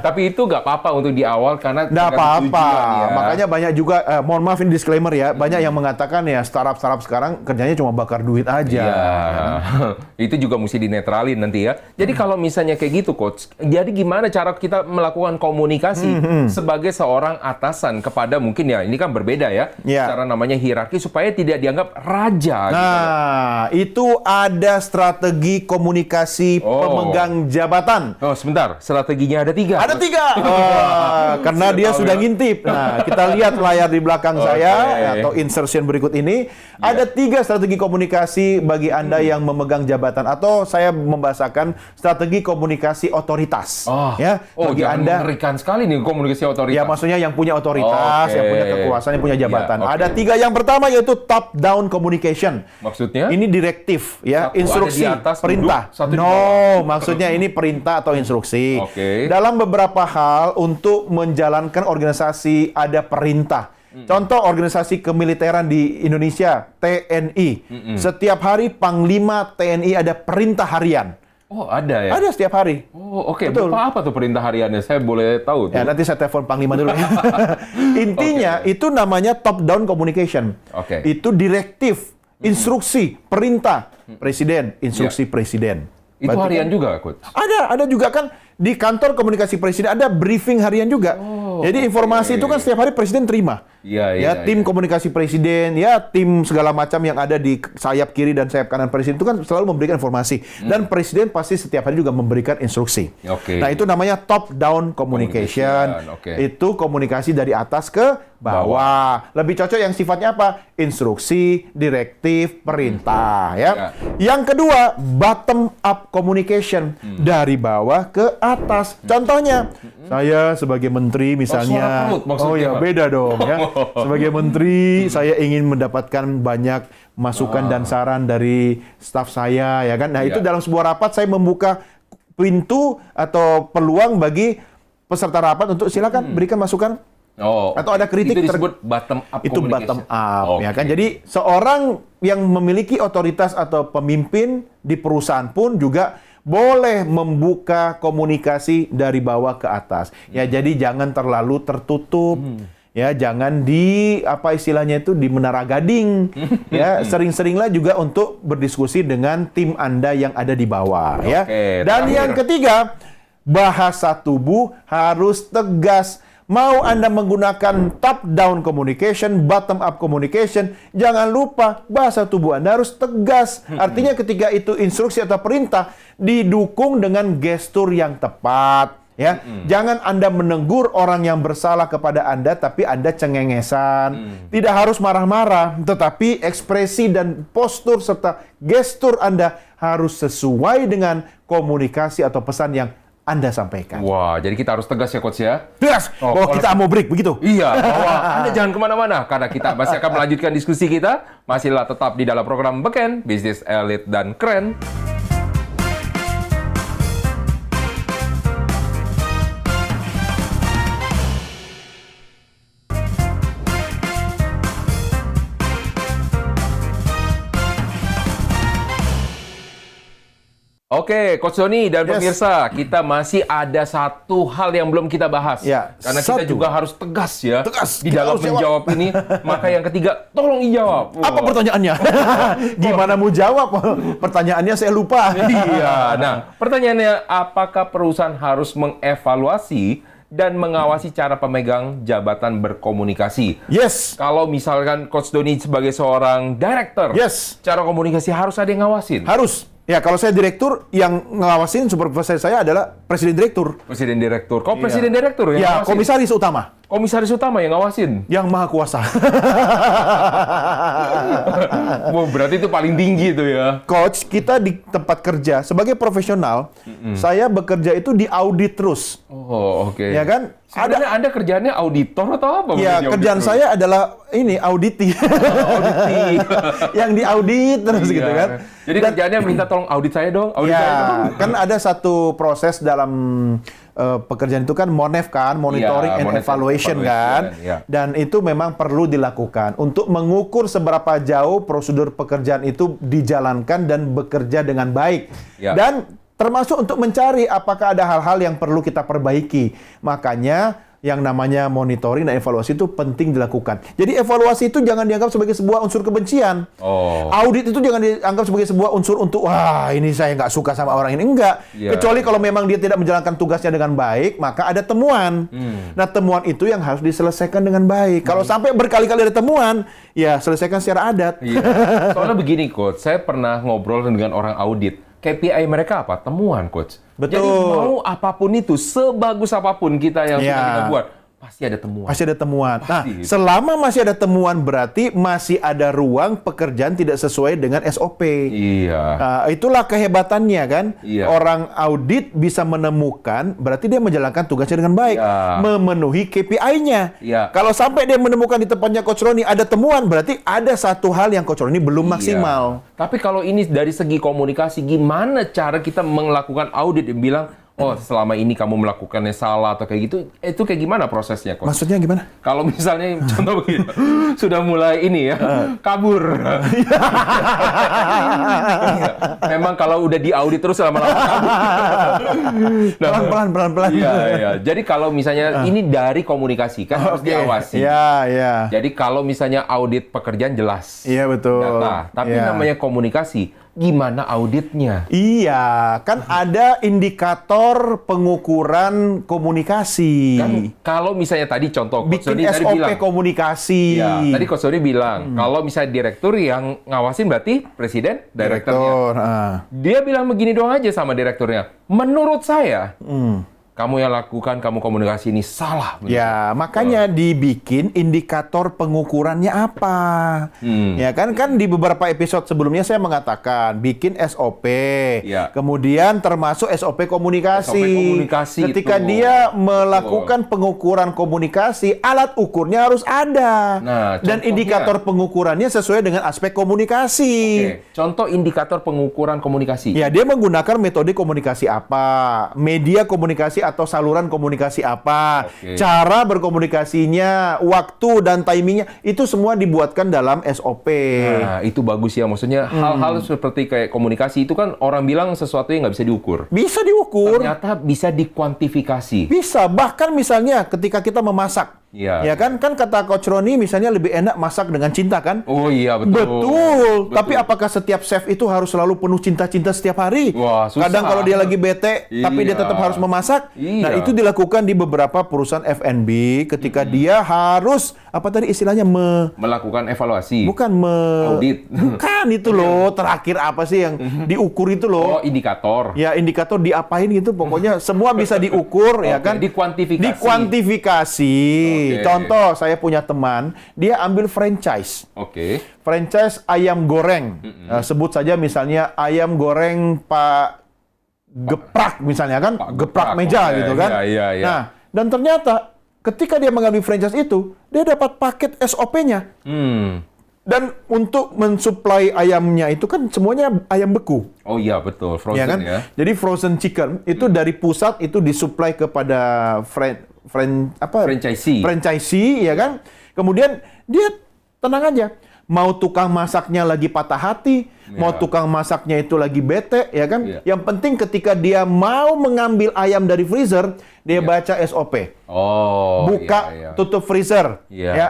Speaker 1: Tapi itu nggak apa-apa untuk di awal karena
Speaker 2: Nggak
Speaker 1: tergantung
Speaker 2: apa-apa.
Speaker 1: tujuan, ya.
Speaker 2: Makanya banyak juga, mohon maaf ini disclaimer ya, banyak yang mengatakan ya startup sekarang kerjanya cuma bakar duit aja.
Speaker 1: Iya, itu juga mesti dinetralin nanti ya. Jadi kalau misalnya kayak gitu, Coach, jadi gimana cara kita melakukan komunikasi sebagai seorang atasan kepada mungkin ya, ini kan berbeda ya,
Speaker 2: Iya.
Speaker 1: cara namanya hierarki supaya tidak dianggap raja. gitu.
Speaker 2: Nah, itu ada strategi komunikasi
Speaker 1: Oh.
Speaker 2: pemegang jabatan.
Speaker 1: Oh, sebentar, strateginya ada 3.
Speaker 2: Ada 3. Karena
Speaker 1: Sudah
Speaker 2: dia
Speaker 1: tahu
Speaker 2: sudah
Speaker 1: ya.
Speaker 2: ngintip. Nah, kita lihat layar di belakang
Speaker 1: Oke.
Speaker 2: saya atau insertion berikut ini. Ada 3 strategi komunikasi bagi Anda yang memegang jabatan atau saya membahasakan strategi komunikasi otoritas.
Speaker 1: Oh,
Speaker 2: Ya, bagi
Speaker 1: jangan
Speaker 2: Anda.
Speaker 1: mengerikan sekali nih komunikasi otoritas.
Speaker 2: Ya, maksudnya yang punya otoritas,
Speaker 1: Oke.
Speaker 2: yang punya kekuasaan, yang punya jabatan.
Speaker 1: Ya, oke.
Speaker 2: Ada 3. Yang pertama yaitu top down communication.
Speaker 1: Maksudnya?
Speaker 2: Ini direktif, ya,
Speaker 1: Satu
Speaker 2: instruksi,
Speaker 1: ada di atas,
Speaker 2: perintah.
Speaker 1: duduk, satu di
Speaker 2: No, maksudnya ini perintah atau instruksi.
Speaker 1: Oke.
Speaker 2: Dalam beberapa hal untuk menjalankan organisasi ada perintah. Contoh organisasi kemiliteran di Indonesia, TNI. Setiap hari Panglima TNI ada perintah harian.
Speaker 1: Oh, ada ya?
Speaker 2: Ada setiap hari.
Speaker 1: Oh, oke.
Speaker 2: Betul.
Speaker 1: Apa tuh perintah hariannya? Saya boleh tahu tuh.
Speaker 2: Ya, nanti saya telepon Panglima dulu ya. Intinya itu namanya top down communication.
Speaker 1: Oke.
Speaker 2: Itu direktif, instruksi, perintah presiden, instruksi presiden.
Speaker 1: Itu
Speaker 2: Berarti
Speaker 1: harian
Speaker 2: kan-
Speaker 1: juga, Coach?
Speaker 2: Ada juga kan di kantor komunikasi presiden ada briefing harian juga. Jadi informasi itu kan setiap hari presiden terima.
Speaker 1: Iya,
Speaker 2: Ya, tim komunikasi presiden, ya tim segala macam yang ada di sayap kiri dan sayap kanan presiden itu kan selalu memberikan informasi. Dan presiden pasti setiap hari juga memberikan instruksi.
Speaker 1: Oke.
Speaker 2: Nah, itu namanya top down communication.
Speaker 1: Communication, oke.
Speaker 2: Itu komunikasi dari atas ke bawah. Lebih cocok yang sifatnya apa? Instruksi, direktif, perintah, ya. Yang kedua, bottom up communication, dari bawah ke atas. Contohnya, saya sebagai menteri misalnya,
Speaker 1: suara perut maksudnya,
Speaker 2: oh ya
Speaker 1: Pak.
Speaker 2: beda dong ya. Sebagai menteri, saya ingin mendapatkan banyak masukan dan saran dari staf saya, ya kan. Nah, itu
Speaker 1: Ya.
Speaker 2: dalam sebuah rapat saya membuka pintu atau peluang bagi peserta rapat untuk silakan berikan masukan
Speaker 1: Oh,
Speaker 2: atau ada kritik
Speaker 1: itu disebut bottom up
Speaker 2: itu
Speaker 1: communication.
Speaker 2: bottom up, ya
Speaker 1: Oke.
Speaker 2: kan. Jadi seorang yang memiliki otoritas atau pemimpin di perusahaan pun juga boleh membuka komunikasi dari bawah ke atas. Ya, jadi jangan terlalu tertutup. Ya, jangan di apa istilahnya itu di menara gading. Ya, sering-seringlah juga untuk berdiskusi dengan tim Anda yang ada di bawah, ya.
Speaker 1: Oke,
Speaker 2: Dan
Speaker 1: terakhir.
Speaker 2: yang ketiga, bahasa tubuh harus tegas. Mau Anda menggunakan top down communication, bottom up communication, jangan lupa bahasa tubuh Anda harus tegas. Artinya ketika itu instruksi atau perintah didukung dengan gestur yang tepat. Ya, jangan Anda menegur orang yang bersalah kepada Anda, tapi Anda cengengesan. Tidak harus marah-marah, tetapi ekspresi dan postur serta gestur Anda harus sesuai dengan komunikasi atau pesan yang Anda sampaikan.
Speaker 1: Wah, jadi kita harus tegas ya, Coach ya?
Speaker 2: Tegas.
Speaker 1: Oh,
Speaker 2: Oh, kita mau break begitu.
Speaker 1: Iya, bahwa Anda jangan kemana-mana, karena kita masih akan melanjutkan diskusi kita. Masihlah tetap di dalam program Beken, Bisnis Elit dan Keren. Oke, Coach Doni dan pemirsa, kita masih ada satu hal yang belum kita bahas.
Speaker 2: Ya,
Speaker 1: Karena kita juga harus tegas ya
Speaker 2: Tegas,
Speaker 1: di
Speaker 2: kita
Speaker 1: dalam
Speaker 2: harus
Speaker 1: menjawab ini. Maka yang ketiga, tolong dijawab.
Speaker 2: Apa pertanyaannya? Gimana mau jawab? Pertanyaannya saya lupa.
Speaker 1: Iya. Nah, pertanyaannya, apakah perusahaan harus mengevaluasi dan mengawasi cara pemegang jabatan berkomunikasi?
Speaker 2: Yes.
Speaker 1: Kalau misalkan Coach Doni sebagai seorang director,
Speaker 2: Yes.
Speaker 1: cara komunikasi harus ada yang ngawasin.
Speaker 2: Harus. Ya, kalau saya direktur, yang ngawasin supervisor saya adalah presiden direktur.
Speaker 1: Presiden direktur. Kok presiden direktur yang
Speaker 2: Ya,
Speaker 1: ngawasin?
Speaker 2: komisaris utama.
Speaker 1: Komisaris utama yang ngawasin.
Speaker 2: Yang maha kuasa.
Speaker 1: Wow, berarti itu paling tinggi itu ya.
Speaker 2: Coach, kita di tempat kerja sebagai profesional, saya bekerja itu di audit terus.
Speaker 1: Oh, oke.
Speaker 2: Ya kan?
Speaker 1: Sebenarnya Anda kerjaannya auditor atau apa?
Speaker 2: Ya,
Speaker 1: menjadi
Speaker 2: kerjaan
Speaker 1: auditor?
Speaker 2: saya adalah ini auditi.
Speaker 1: Auditi.
Speaker 2: Yang diaudit terus
Speaker 1: Iya.
Speaker 2: gitu kan.
Speaker 1: Jadi kerjaannya minta tolong audit saya dong, audit saya dong.
Speaker 2: Ya, kan ada satu proses dalam pekerjaan itu kan MONEV kan, monitoring
Speaker 1: Iya,
Speaker 2: and
Speaker 1: monitoring
Speaker 2: evaluation
Speaker 1: evaluation,
Speaker 2: kan.
Speaker 1: iya.
Speaker 2: Dan itu memang perlu dilakukan untuk mengukur seberapa jauh prosedur pekerjaan itu dijalankan dan bekerja dengan baik.
Speaker 1: Iya.
Speaker 2: Dan termasuk untuk mencari apakah ada hal-hal yang perlu kita perbaiki. Makanya yang namanya monitoring dan evaluasi itu penting dilakukan. Jadi evaluasi itu jangan dianggap sebagai sebuah unsur kebencian.
Speaker 1: Oh.
Speaker 2: Audit itu jangan dianggap sebagai sebuah unsur untuk wah ini saya nggak suka sama orang ini. Enggak.
Speaker 1: Iya.
Speaker 2: Kecuali kalau memang dia tidak menjalankan tugasnya dengan baik, maka ada temuan. Nah temuan itu yang harus diselesaikan dengan baik. Kalau sampai berkali-kali ada temuan, ya selesaikan secara adat.
Speaker 1: Iya. Soalnya begini, Coach. Saya pernah ngobrol dengan orang audit. KPI mereka apa? Temuan, Coach.
Speaker 2: Betul.
Speaker 1: Jadi mau apapun itu, sebagus apapun kita yang sudah kita buat, pasti ada temuan.
Speaker 2: Pasti ada temuan. Nah,
Speaker 1: Pasti.
Speaker 2: selama masih ada temuan berarti masih ada ruang pekerjaan tidak sesuai dengan SOP.
Speaker 1: Iya.
Speaker 2: Nah, itulah kehebatannya kan.
Speaker 1: Iya.
Speaker 2: Orang audit bisa menemukan, berarti dia menjalankan tugasnya dengan baik,
Speaker 1: Iya.
Speaker 2: memenuhi KPI-nya.
Speaker 1: Iya.
Speaker 2: Kalau sampai dia menemukan di tempatnya Coach Roni ada temuan, berarti ada satu hal yang Coach Roni belum maksimal.
Speaker 1: Iya. Tapi kalau ini dari segi komunikasi, gimana cara kita melakukan audit yang bilang, oh selama ini kamu melakukannya salah atau kayak gitu, itu kayak gimana prosesnya, Coach?
Speaker 2: Maksudnya gimana?
Speaker 1: Kalau misalnya contoh begini, sudah mulai ini ya, kabur. Memang kalau udah diaudit terus lama-lama kabur.
Speaker 2: Pelan-pelan.
Speaker 1: Iya, iya. Jadi kalau misalnya ini dari komunikasi kan harus diawasi.
Speaker 2: Iya.
Speaker 1: Jadi kalau misalnya audit pekerjaan jelas.
Speaker 2: Iya, betul.
Speaker 1: Data. Tapi
Speaker 2: Iya.
Speaker 1: namanya komunikasi, gimana auditnya?
Speaker 2: Iya, kan ada indikator pengukuran komunikasi.
Speaker 1: Kan kalau misalnya tadi contoh Coach
Speaker 2: Bikin
Speaker 1: Doni tadi
Speaker 2: SOP
Speaker 1: bilang.
Speaker 2: komunikasi.
Speaker 1: Ya, tadi Coach Doni bilang, kalau misalnya direktur yang ngawasin berarti presiden, direkturnya.
Speaker 2: Direktur.
Speaker 1: Dia bilang begini doang aja sama direkturnya. Menurut saya, kamu yang lakukan, kamu komunikasi ini salah.
Speaker 2: Ya, makanya dibikin indikator pengukurannya apa. Ya kan di beberapa episode sebelumnya saya mengatakan bikin SOP.
Speaker 1: Ya.
Speaker 2: Kemudian termasuk SOP komunikasi.
Speaker 1: SOP komunikasi
Speaker 2: Ketika
Speaker 1: itu.
Speaker 2: dia melakukan pengukuran komunikasi, alat ukurnya harus ada.
Speaker 1: Nah,
Speaker 2: dan
Speaker 1: contohnya.
Speaker 2: indikator pengukurannya sesuai dengan aspek komunikasi.
Speaker 1: Oke. Contoh indikator pengukuran komunikasi.
Speaker 2: Ya, dia menggunakan metode komunikasi apa, media komunikasi atau saluran komunikasi apa,
Speaker 1: Oke.
Speaker 2: cara berkomunikasinya, waktu dan timingnya, itu semua dibuatkan dalam SOP.
Speaker 1: Nah, itu bagus ya. Maksudnya hal-hal seperti kayak komunikasi itu kan orang bilang sesuatu yang nggak bisa diukur.
Speaker 2: Bisa diukur,
Speaker 1: Ternyata bisa dikuantifikasi.
Speaker 2: bisa. Bahkan misalnya ketika kita memasak,
Speaker 1: Iya.
Speaker 2: ya kan kata Coach Roni misalnya lebih enak masak dengan cinta kan?
Speaker 1: Oh iya, betul.
Speaker 2: Betul. Tapi apakah setiap chef itu harus selalu penuh cinta-cinta setiap hari?
Speaker 1: Wah, susah.
Speaker 2: Kadang kalau dia lagi bete, tapi dia
Speaker 1: Iya.
Speaker 2: tetap harus memasak.
Speaker 1: Iya.
Speaker 2: Nah, itu dilakukan di beberapa perusahaan F&B ketika dia harus apa tadi istilahnya
Speaker 1: Melakukan evaluasi. Audit.
Speaker 2: Bukan itu loh. Terakhir apa sih yang diukur itu loh?
Speaker 1: Oh, indikator.
Speaker 2: Ya indikator diapain gitu, pokoknya semua bisa diukur ya
Speaker 1: Oke,
Speaker 2: kan?
Speaker 1: dikuantifikasi.
Speaker 2: Dikuantifikasi.
Speaker 1: Oke.
Speaker 2: Contoh, saya punya teman, dia ambil franchise.
Speaker 1: Oke.
Speaker 2: Franchise ayam goreng. Sebut saja misalnya ayam goreng Pak Geprak misalnya kan,
Speaker 1: Pak
Speaker 2: Geprak
Speaker 1: Geprak,
Speaker 2: meja
Speaker 1: oke.
Speaker 2: gitu kan.
Speaker 1: Iya.
Speaker 2: Nah, dan ternyata ketika dia mengambil franchise itu, dia dapat paket SOP-nya. Dan untuk mensuplai ayamnya itu kan semuanya ayam beku.
Speaker 1: Oh iya, betul. Frozen
Speaker 2: Ya kan?
Speaker 1: ya.
Speaker 2: Jadi frozen chicken itu dari pusat itu disuplai kepada
Speaker 1: Franchisee.
Speaker 2: franchisee ya kan. Kemudian dia tenang aja, mau tukang masaknya lagi patah hati, mau tukang masaknya itu lagi bete, ya kan? Yang penting ketika dia mau mengambil ayam dari freezer, dia baca SOP. Buka, tutup freezer,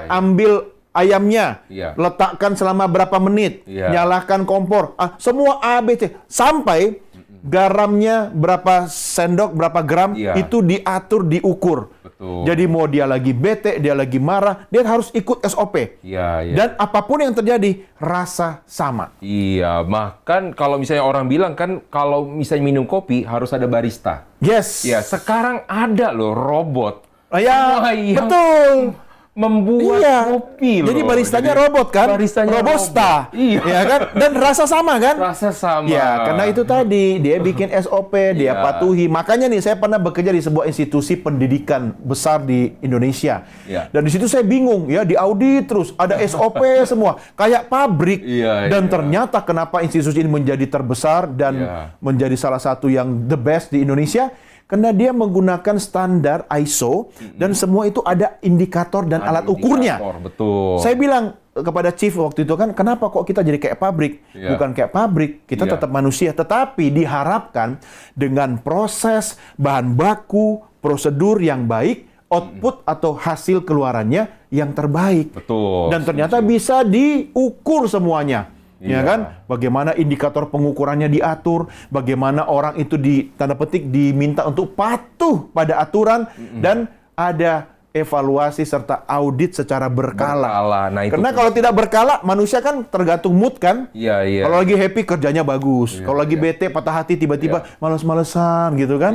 Speaker 2: ambil ayamnya, letakkan selama berapa menit, nyalakan kompor, semua A, B, C, sampai garamnya berapa sendok, berapa gram, itu diatur, diukur. Jadi mau dia lagi bete, dia lagi marah, dia harus ikut SOP. Dan apapun yang terjadi, rasa sama.
Speaker 1: Iya, bahkan kalau misalnya orang bilang kan, kalau misalnya minum kopi harus ada barista.
Speaker 2: Yes.
Speaker 1: Ya, sekarang ada loh robot.
Speaker 2: Betul.
Speaker 1: Membuat kopi loh.
Speaker 2: Jadi baristanya robot kan?
Speaker 1: Baristanya
Speaker 2: Robusta.
Speaker 1: Iya.
Speaker 2: Ya kan? Dan rasa sama kan?
Speaker 1: Rasa sama.
Speaker 2: Ya, karena itu tadi dia bikin SOP, dia patuhi. Makanya nih saya pernah bekerja di sebuah institusi pendidikan besar di Indonesia. Dan di situ saya bingung ya, diaudit terus, ada SOP semua, kayak pabrik. Dan ternyata kenapa institusi ini menjadi terbesar dan menjadi salah satu yang the best di Indonesia? Karena dia menggunakan standar ISO dan semua itu ada indikator dan alat ukurnya.
Speaker 1: Betul.
Speaker 2: Saya bilang kepada Chief waktu itu kan, kenapa kok kita jadi kayak pabrik? Bukan kayak pabrik, kita tetap manusia. Tetapi diharapkan dengan proses, bahan baku, prosedur yang baik, output atau hasil keluarannya yang terbaik.
Speaker 1: Betul.
Speaker 2: Dan ternyata bisa diukur semuanya. Ya kan? Bagaimana indikator pengukurannya diatur, bagaimana orang itu tanda petik diminta untuk patuh pada aturan dan ada evaluasi serta audit secara berkala.
Speaker 1: Nah, itu
Speaker 2: karena kalau tidak berkala, manusia kan tergantung mood kan. Kalau lagi happy kerjanya bagus, kalau lagi bete patah hati tiba-tiba males-malesan gitu kan.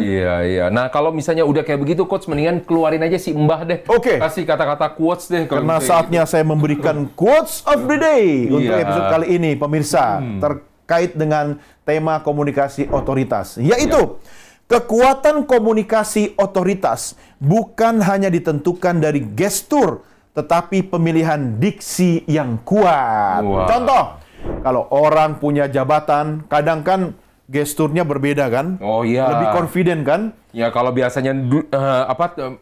Speaker 1: Nah, kalau misalnya udah kayak begitu, Coach, mendingan keluarin aja si Mbah deh. Kasih kata-kata quotes deh.
Speaker 2: Karena saatnya saya memberikan quotes of the day untuk episode kali ini, pemirsa, terkait dengan tema komunikasi otoritas, yaitu kekuatan komunikasi otoritas bukan hanya ditentukan dari gestur, tetapi pemilihan diksi yang kuat. Contoh, kalau orang punya jabatan, kadang kan gesturnya berbeda kan? Lebih confident kan?
Speaker 1: Ya, kalau biasanya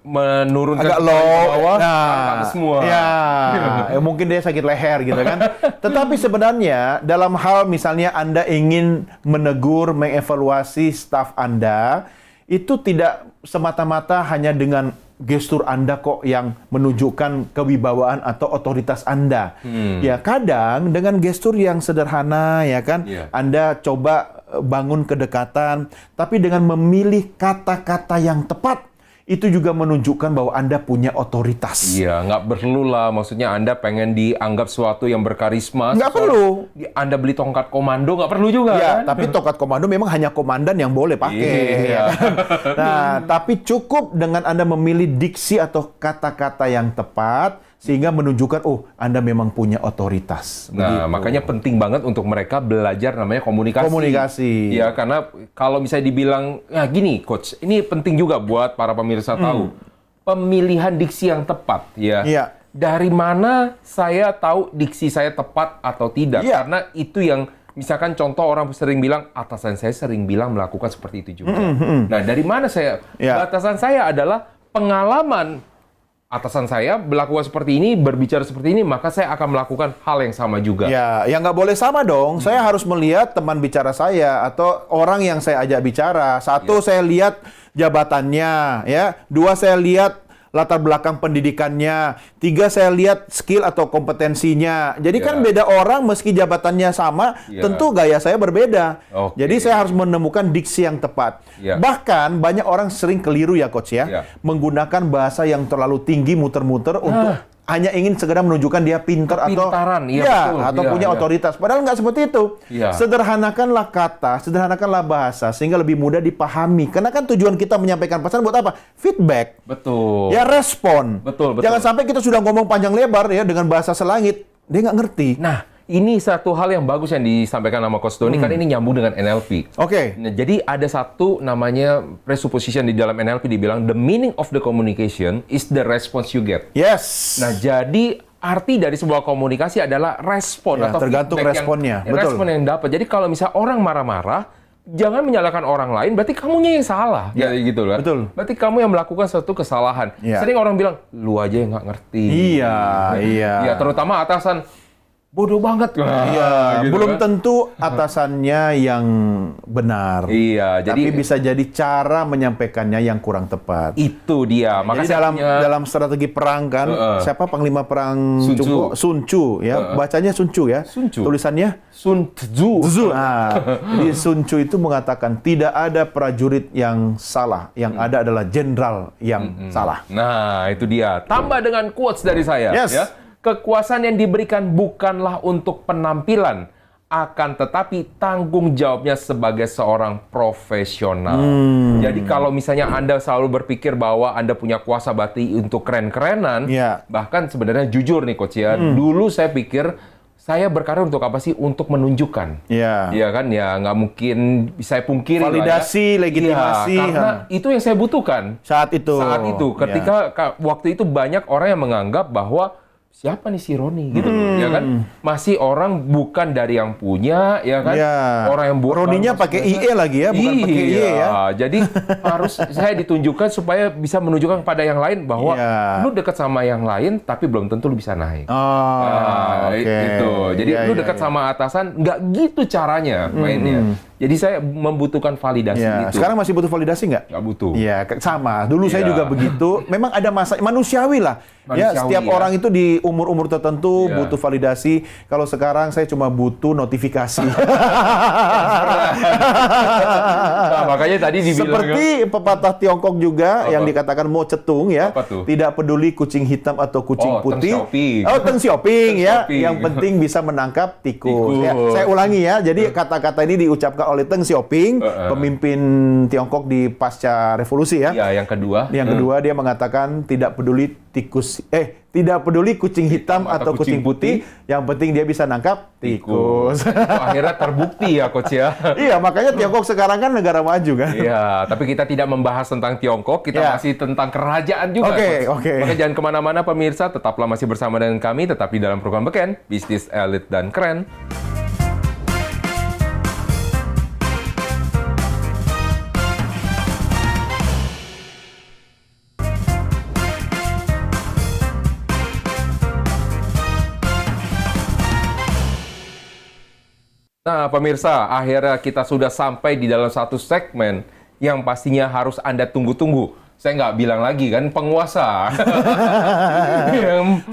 Speaker 1: menurunkan
Speaker 2: agak low,
Speaker 1: ke bawah, semua.
Speaker 2: Mungkin dia sakit leher gitu kan. Tetapi sebenarnya dalam hal misalnya Anda ingin menegur, mengevaluasi staf Anda, itu tidak semata-mata hanya dengan gestur Anda kok yang menunjukkan kewibawaan atau otoritas Anda. Ya, kadang dengan gestur yang sederhana ya kan, Anda coba bangun kedekatan, tapi dengan memilih kata-kata yang tepat, itu juga menunjukkan bahwa Anda punya otoritas.
Speaker 1: Nggak perlu lah, maksudnya Anda pengen dianggap sesuatu yang berkarisma.
Speaker 2: Nggak perlu.
Speaker 1: Anda beli tongkat komando, nggak perlu juga kan?
Speaker 2: Tapi tongkat komando memang hanya komandan yang boleh pakai. Nah, tapi cukup dengan Anda memilih diksi atau kata-kata yang tepat, sehingga menunjukkan, Anda memang punya otoritas.
Speaker 1: Nah, makanya penting banget untuk mereka belajar namanya komunikasi. Ya, karena kalau misalnya dibilang, gini, Coach, ini penting juga buat para pemirsa tahu. Pemilihan diksi yang tepat, Dari mana saya tahu diksi saya tepat atau tidak? Karena itu yang, misalkan contoh orang sering bilang, atasan saya sering bilang melakukan seperti itu juga. Nah, dari mana saya? Batasan saya adalah pengalaman atasan saya melakukan seperti ini, berbicara seperti ini, maka saya akan melakukan hal yang sama juga.
Speaker 2: Ya nggak boleh sama dong. Saya harus melihat teman bicara saya atau orang yang saya ajak bicara. Satu, saya lihat jabatannya, ya. Dua, saya lihat latar belakang pendidikannya. Tiga, saya lihat skill atau kompetensinya. Jadi kan beda orang meski jabatannya sama, tentu gaya saya berbeda. Jadi saya harus menemukan diksi yang tepat. Bahkan banyak orang sering keliru ya Coach ya, menggunakan bahasa yang terlalu tinggi muter-muter untuk hanya ingin segera menunjukkan dia pintar atau punya otoritas. Padahal nggak seperti itu. Sederhanakanlah kata, sederhanakanlah bahasa sehingga lebih mudah dipahami. Karena kan tujuan kita menyampaikan pesan buat apa? Feedback.
Speaker 1: Betul.
Speaker 2: Ya, respon.
Speaker 1: Betul.
Speaker 2: Jangan sampai kita sudah ngomong panjang lebar ya dengan bahasa selangit, dia nggak ngerti.
Speaker 1: Nah, ini satu hal yang bagus yang disampaikan sama Coach Doni, karena ini nyambung dengan NLP. Nah, jadi ada satu namanya presupposition di dalam NLP dibilang the meaning of the communication is the response you get. Nah, jadi arti dari sebuah komunikasi adalah respon atau
Speaker 2: tergantung responnya.
Speaker 1: Respon yang dapat. Jadi kalau misalnya orang marah-marah, jangan menyalahkan orang lain, berarti kamunya yang salah. Gitu lah. Berarti kamu yang melakukan suatu kesalahan. Sering orang bilang, lu aja yang nggak ngerti.
Speaker 2: Iya.
Speaker 1: Ya, terutama atasan. bodoh banget.
Speaker 2: Iya,
Speaker 1: Gitu
Speaker 2: belum
Speaker 1: kan.
Speaker 2: tentu atasannya yang benar.
Speaker 1: Iya,
Speaker 2: Tapi
Speaker 1: jadi
Speaker 2: bisa jadi cara menyampaikannya yang kurang tepat.
Speaker 1: itu dia.
Speaker 2: Jadi dalam strategi perang kan, siapa panglima perang
Speaker 1: Sun Tzu.
Speaker 2: Sun Tzu ya, bacanya Sun Tzu ya.
Speaker 1: Sun Tzu.
Speaker 2: Tulisannya
Speaker 1: Sun Tzu.
Speaker 2: Tzu. Nah, jadi Sun Tzu itu mengatakan tidak ada prajurit yang salah, yang ada adalah jenderal yang salah.
Speaker 1: Nah, itu dia. Tambah dengan quotes dari saya.
Speaker 2: Yes.
Speaker 1: Ya. Kekuasaan yang diberikan bukanlah untuk penampilan, akan tetapi tanggung jawabnya sebagai seorang profesional. Jadi kalau misalnya Anda selalu berpikir bahwa Anda punya kuasa bati untuk keren-kerenan,
Speaker 2: Ya.
Speaker 1: bahkan sebenarnya jujur nih Coach ya, dulu saya pikir saya berkarir untuk apa sih? Untuk menunjukkan.
Speaker 2: Ya.
Speaker 1: Iya kan? Ya nggak mungkin saya pungkiri lah ya.
Speaker 2: Validasi, legitimasi.
Speaker 1: Iya, karena itu yang saya butuhkan.
Speaker 2: Saat itu.
Speaker 1: Ketika waktu itu banyak orang yang menganggap bahwa siapa nih si Roni gitu, ya kan? Masih orang bukan dari yang punya, ya kan?
Speaker 2: Ya.
Speaker 1: Orang yang
Speaker 2: Roninya pakai IE lagi ya, bukan pakai IE ya.
Speaker 1: Jadi harus saya ditunjukkan supaya bisa menunjukkan kepada yang lain bahwa
Speaker 2: Ya.
Speaker 1: lu dekat sama yang lain, tapi belum tentu lu bisa naik.
Speaker 2: Oke.
Speaker 1: Itu. Jadi
Speaker 2: Ya,
Speaker 1: lu
Speaker 2: ya,
Speaker 1: dekat
Speaker 2: ya.
Speaker 1: sama atasan, nggak gitu caranya mainnya. Jadi saya membutuhkan validasi
Speaker 2: Ya,
Speaker 1: itu.
Speaker 2: sekarang masih butuh validasi nggak?
Speaker 1: Nggak butuh.
Speaker 2: Iya, sama. Dulu saya
Speaker 1: Iya.
Speaker 2: juga begitu. Memang ada masa manusiawi lah. Ya,
Speaker 1: Manusiawi,
Speaker 2: setiap
Speaker 1: ya.
Speaker 2: orang itu di umur-umur tertentu
Speaker 1: Iya.
Speaker 2: butuh validasi. Kalau sekarang saya cuma butuh notifikasi.
Speaker 1: Nah, makanya tadi dibilang
Speaker 2: Seperti pepatah Tiongkok juga yang dikatakan Mo Cetung ya.
Speaker 1: Apa tuh?
Speaker 2: Tidak peduli kucing hitam atau kucing
Speaker 1: Oh, Teng
Speaker 2: putih.
Speaker 1: Xiaoping.
Speaker 2: Oh, Teng Xiaoping ya.
Speaker 1: Xiaoping.
Speaker 2: Yang penting bisa menangkap tikus.
Speaker 1: Tikus.
Speaker 2: Ya, saya ulangi ya. Jadi kata-kata ini diucapkan oleh Teng Xiaoping, pemimpin Tiongkok di pasca revolusi ya.
Speaker 1: Iya, yang kedua.
Speaker 2: Yang kedua dia mengatakan tidak peduli tidak peduli kucing hitam atau kucing putih, yang penting dia bisa nangkap tikus.
Speaker 1: Itu akhirnya terbukti ya Coach ya.
Speaker 2: Iya, makanya Tiongkok sekarang kan negara maju kan.
Speaker 1: Iya, tapi kita tidak membahas tentang Tiongkok, kita
Speaker 2: Ya.
Speaker 1: masih tentang kerajaan juga.
Speaker 2: Oke,
Speaker 1: Coach.
Speaker 2: oke.
Speaker 1: Maka jangan kemana-mana pemirsa, tetaplah masih bersama dengan kami, tetap di dalam program Beken, Bisnis Elit dan Keren. Nah, pemirsa, akhirnya kita sudah sampai di dalam satu segmen yang pastinya harus Anda tunggu-tunggu. Saya nggak bilang lagi kan, penguasa.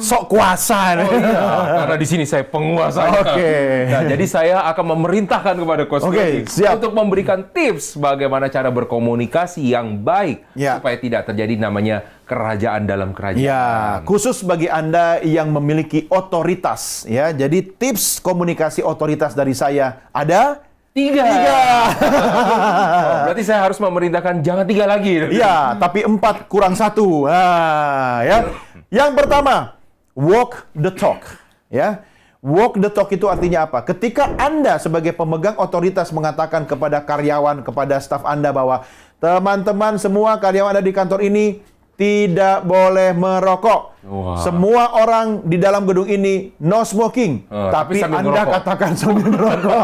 Speaker 2: Sok kuasa.
Speaker 1: Oh iya, karena di sini saya penguasa.
Speaker 2: Oke.
Speaker 1: Nah, jadi saya akan memerintahkan kepada Coach
Speaker 2: Oke,
Speaker 1: Dodi
Speaker 2: siap.
Speaker 1: untuk memberikan tips bagaimana cara berkomunikasi yang baik
Speaker 2: Ya.
Speaker 1: supaya tidak terjadi namanya kerajaan dalam kerajaan.
Speaker 2: Ya, khusus bagi Anda yang memiliki otoritas ya. Jadi tips komunikasi otoritas dari saya ada
Speaker 1: Tiga. Oh, berarti saya harus memerintahkan jangan 3 lagi.
Speaker 2: Iya, tapi 4 kurang 1. Nah, ya. Yang pertama, walk the talk. Ya. Walk the talk itu artinya apa? Ketika Anda sebagai pemegang otoritas mengatakan kepada karyawan, kepada staf Anda bahwa teman-teman semua karyawan ada di kantor ini tidak boleh merokok.
Speaker 1: Wah.
Speaker 2: Semua orang di dalam gedung ini no smoking.
Speaker 1: tapi
Speaker 2: Tapi
Speaker 1: sambil
Speaker 2: Anda
Speaker 1: ngerokok.
Speaker 2: katakan sambil merokok.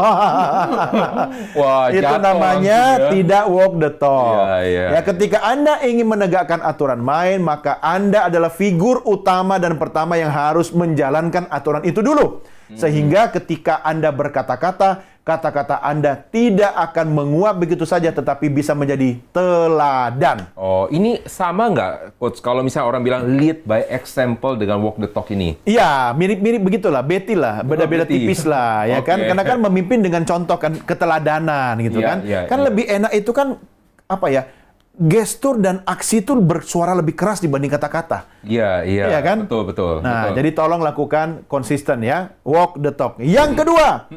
Speaker 1: Wah,
Speaker 2: Itu
Speaker 1: jatuh
Speaker 2: namanya
Speaker 1: langsung ya.
Speaker 2: tidak walk the talk.
Speaker 1: Iya, iya.
Speaker 2: Ya, ketika Anda ingin menegakkan aturan main, maka Anda adalah figur utama dan pertama yang harus menjalankan aturan itu dulu. Sehingga ketika Anda berkata-kata, kata-kata Anda tidak akan menguap begitu saja, tetapi bisa menjadi teladan.
Speaker 1: Oh, ini sama nggak, Coach? Kalau misalnya orang bilang lead by example dengan walk the talk ini.
Speaker 2: Iya, mirip-mirip begitulah, Betty lah, beda-beda
Speaker 1: Betty.
Speaker 2: tipis lah, ya kan?
Speaker 1: Oke.
Speaker 2: Karena kan memimpin dengan contoh kan, keteladanan gitu
Speaker 1: Iya,
Speaker 2: kan.
Speaker 1: iya,
Speaker 2: Kan
Speaker 1: iya.
Speaker 2: lebih enak itu kan apa ya? Gestur dan aksi itu bersuara lebih keras dibanding kata-kata.
Speaker 1: Iya, iya.
Speaker 2: Iya kan?
Speaker 1: Betul, betul.
Speaker 2: Nah,
Speaker 1: betul.
Speaker 2: jadi tolong lakukan konsisten ya, walk the talk. Yang kedua,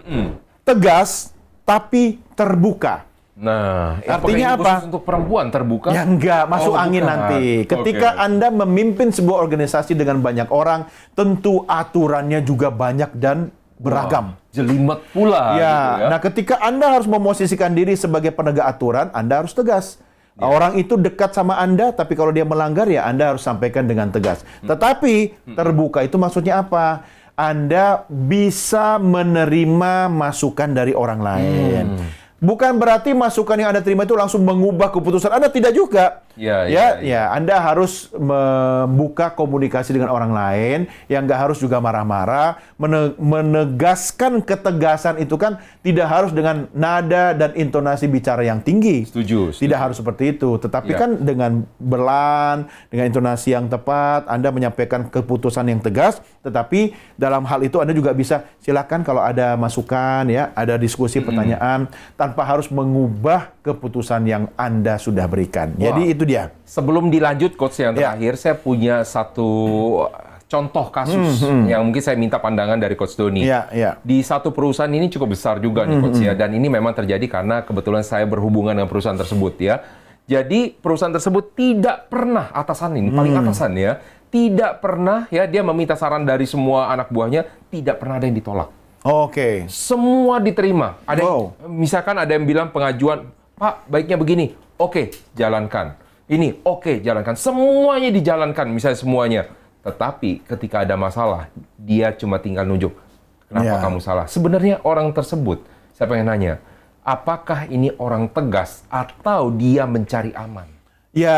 Speaker 2: tegas tapi terbuka.
Speaker 1: Nah,
Speaker 2: Artinya
Speaker 1: apakah ini
Speaker 2: apa?
Speaker 1: khusus untuk perempuan terbuka?
Speaker 2: Ya enggak, masuk
Speaker 1: Oh,
Speaker 2: angin
Speaker 1: bukan.
Speaker 2: nanti. Ketika
Speaker 1: Oke.
Speaker 2: Anda memimpin sebuah organisasi dengan banyak orang, tentu aturannya juga banyak dan beragam.
Speaker 1: Jelimet pula.
Speaker 2: Ya,
Speaker 1: gitu ya.
Speaker 2: nah ketika Anda harus memosisikan diri sebagai penegak aturan, Anda harus tegas. Orang itu dekat sama Anda, tapi kalau dia melanggar ya Anda harus sampaikan dengan tegas. Tetapi terbuka itu maksudnya apa? Anda bisa menerima masukan dari orang lain. Bukan berarti masukan yang Anda terima itu langsung mengubah keputusan Anda, tidak juga. Anda harus membuka komunikasi dengan orang lain, yang nggak harus juga marah-marah, menegaskan ketegasan itu kan tidak harus dengan nada dan intonasi bicara yang tinggi.
Speaker 1: Setuju.
Speaker 2: Tidak harus seperti itu, tetapi kan dengan berlan, dengan intonasi yang tepat, Anda menyampaikan keputusan yang tegas, tetapi dalam hal itu Anda juga bisa silakan kalau ada masukan ya, ada diskusi pertanyaan tanpa harus mengubah keputusan yang Anda sudah berikan. Jadi itu dia.
Speaker 1: Sebelum dilanjut coach yang terakhir, saya punya satu contoh kasus yang mungkin saya minta pandangan dari Coach Doni. Di satu perusahaan ini cukup besar juga nih coach ya, dan ini memang terjadi karena kebetulan saya berhubungan dengan perusahaan tersebut ya. Jadi perusahaan tersebut tidak pernah atasan ini, paling atasan ya, tidak pernah ya dia meminta saran dari semua anak buahnya, tidak pernah ada yang ditolak.
Speaker 2: Oke.
Speaker 1: Semua diterima. Ada misalkan ada yang bilang pengajuan, Pak, baiknya begini. Oke, jalankan. Ini, oke, jalankan. Semuanya dijalankan, misalnya semuanya. Tetapi ketika ada masalah, dia cuma tinggal nunjuk. Kenapa kamu salah? Sebenarnya orang tersebut, saya pengen nanya, apakah ini orang tegas atau dia mencari aman?
Speaker 2: Ya,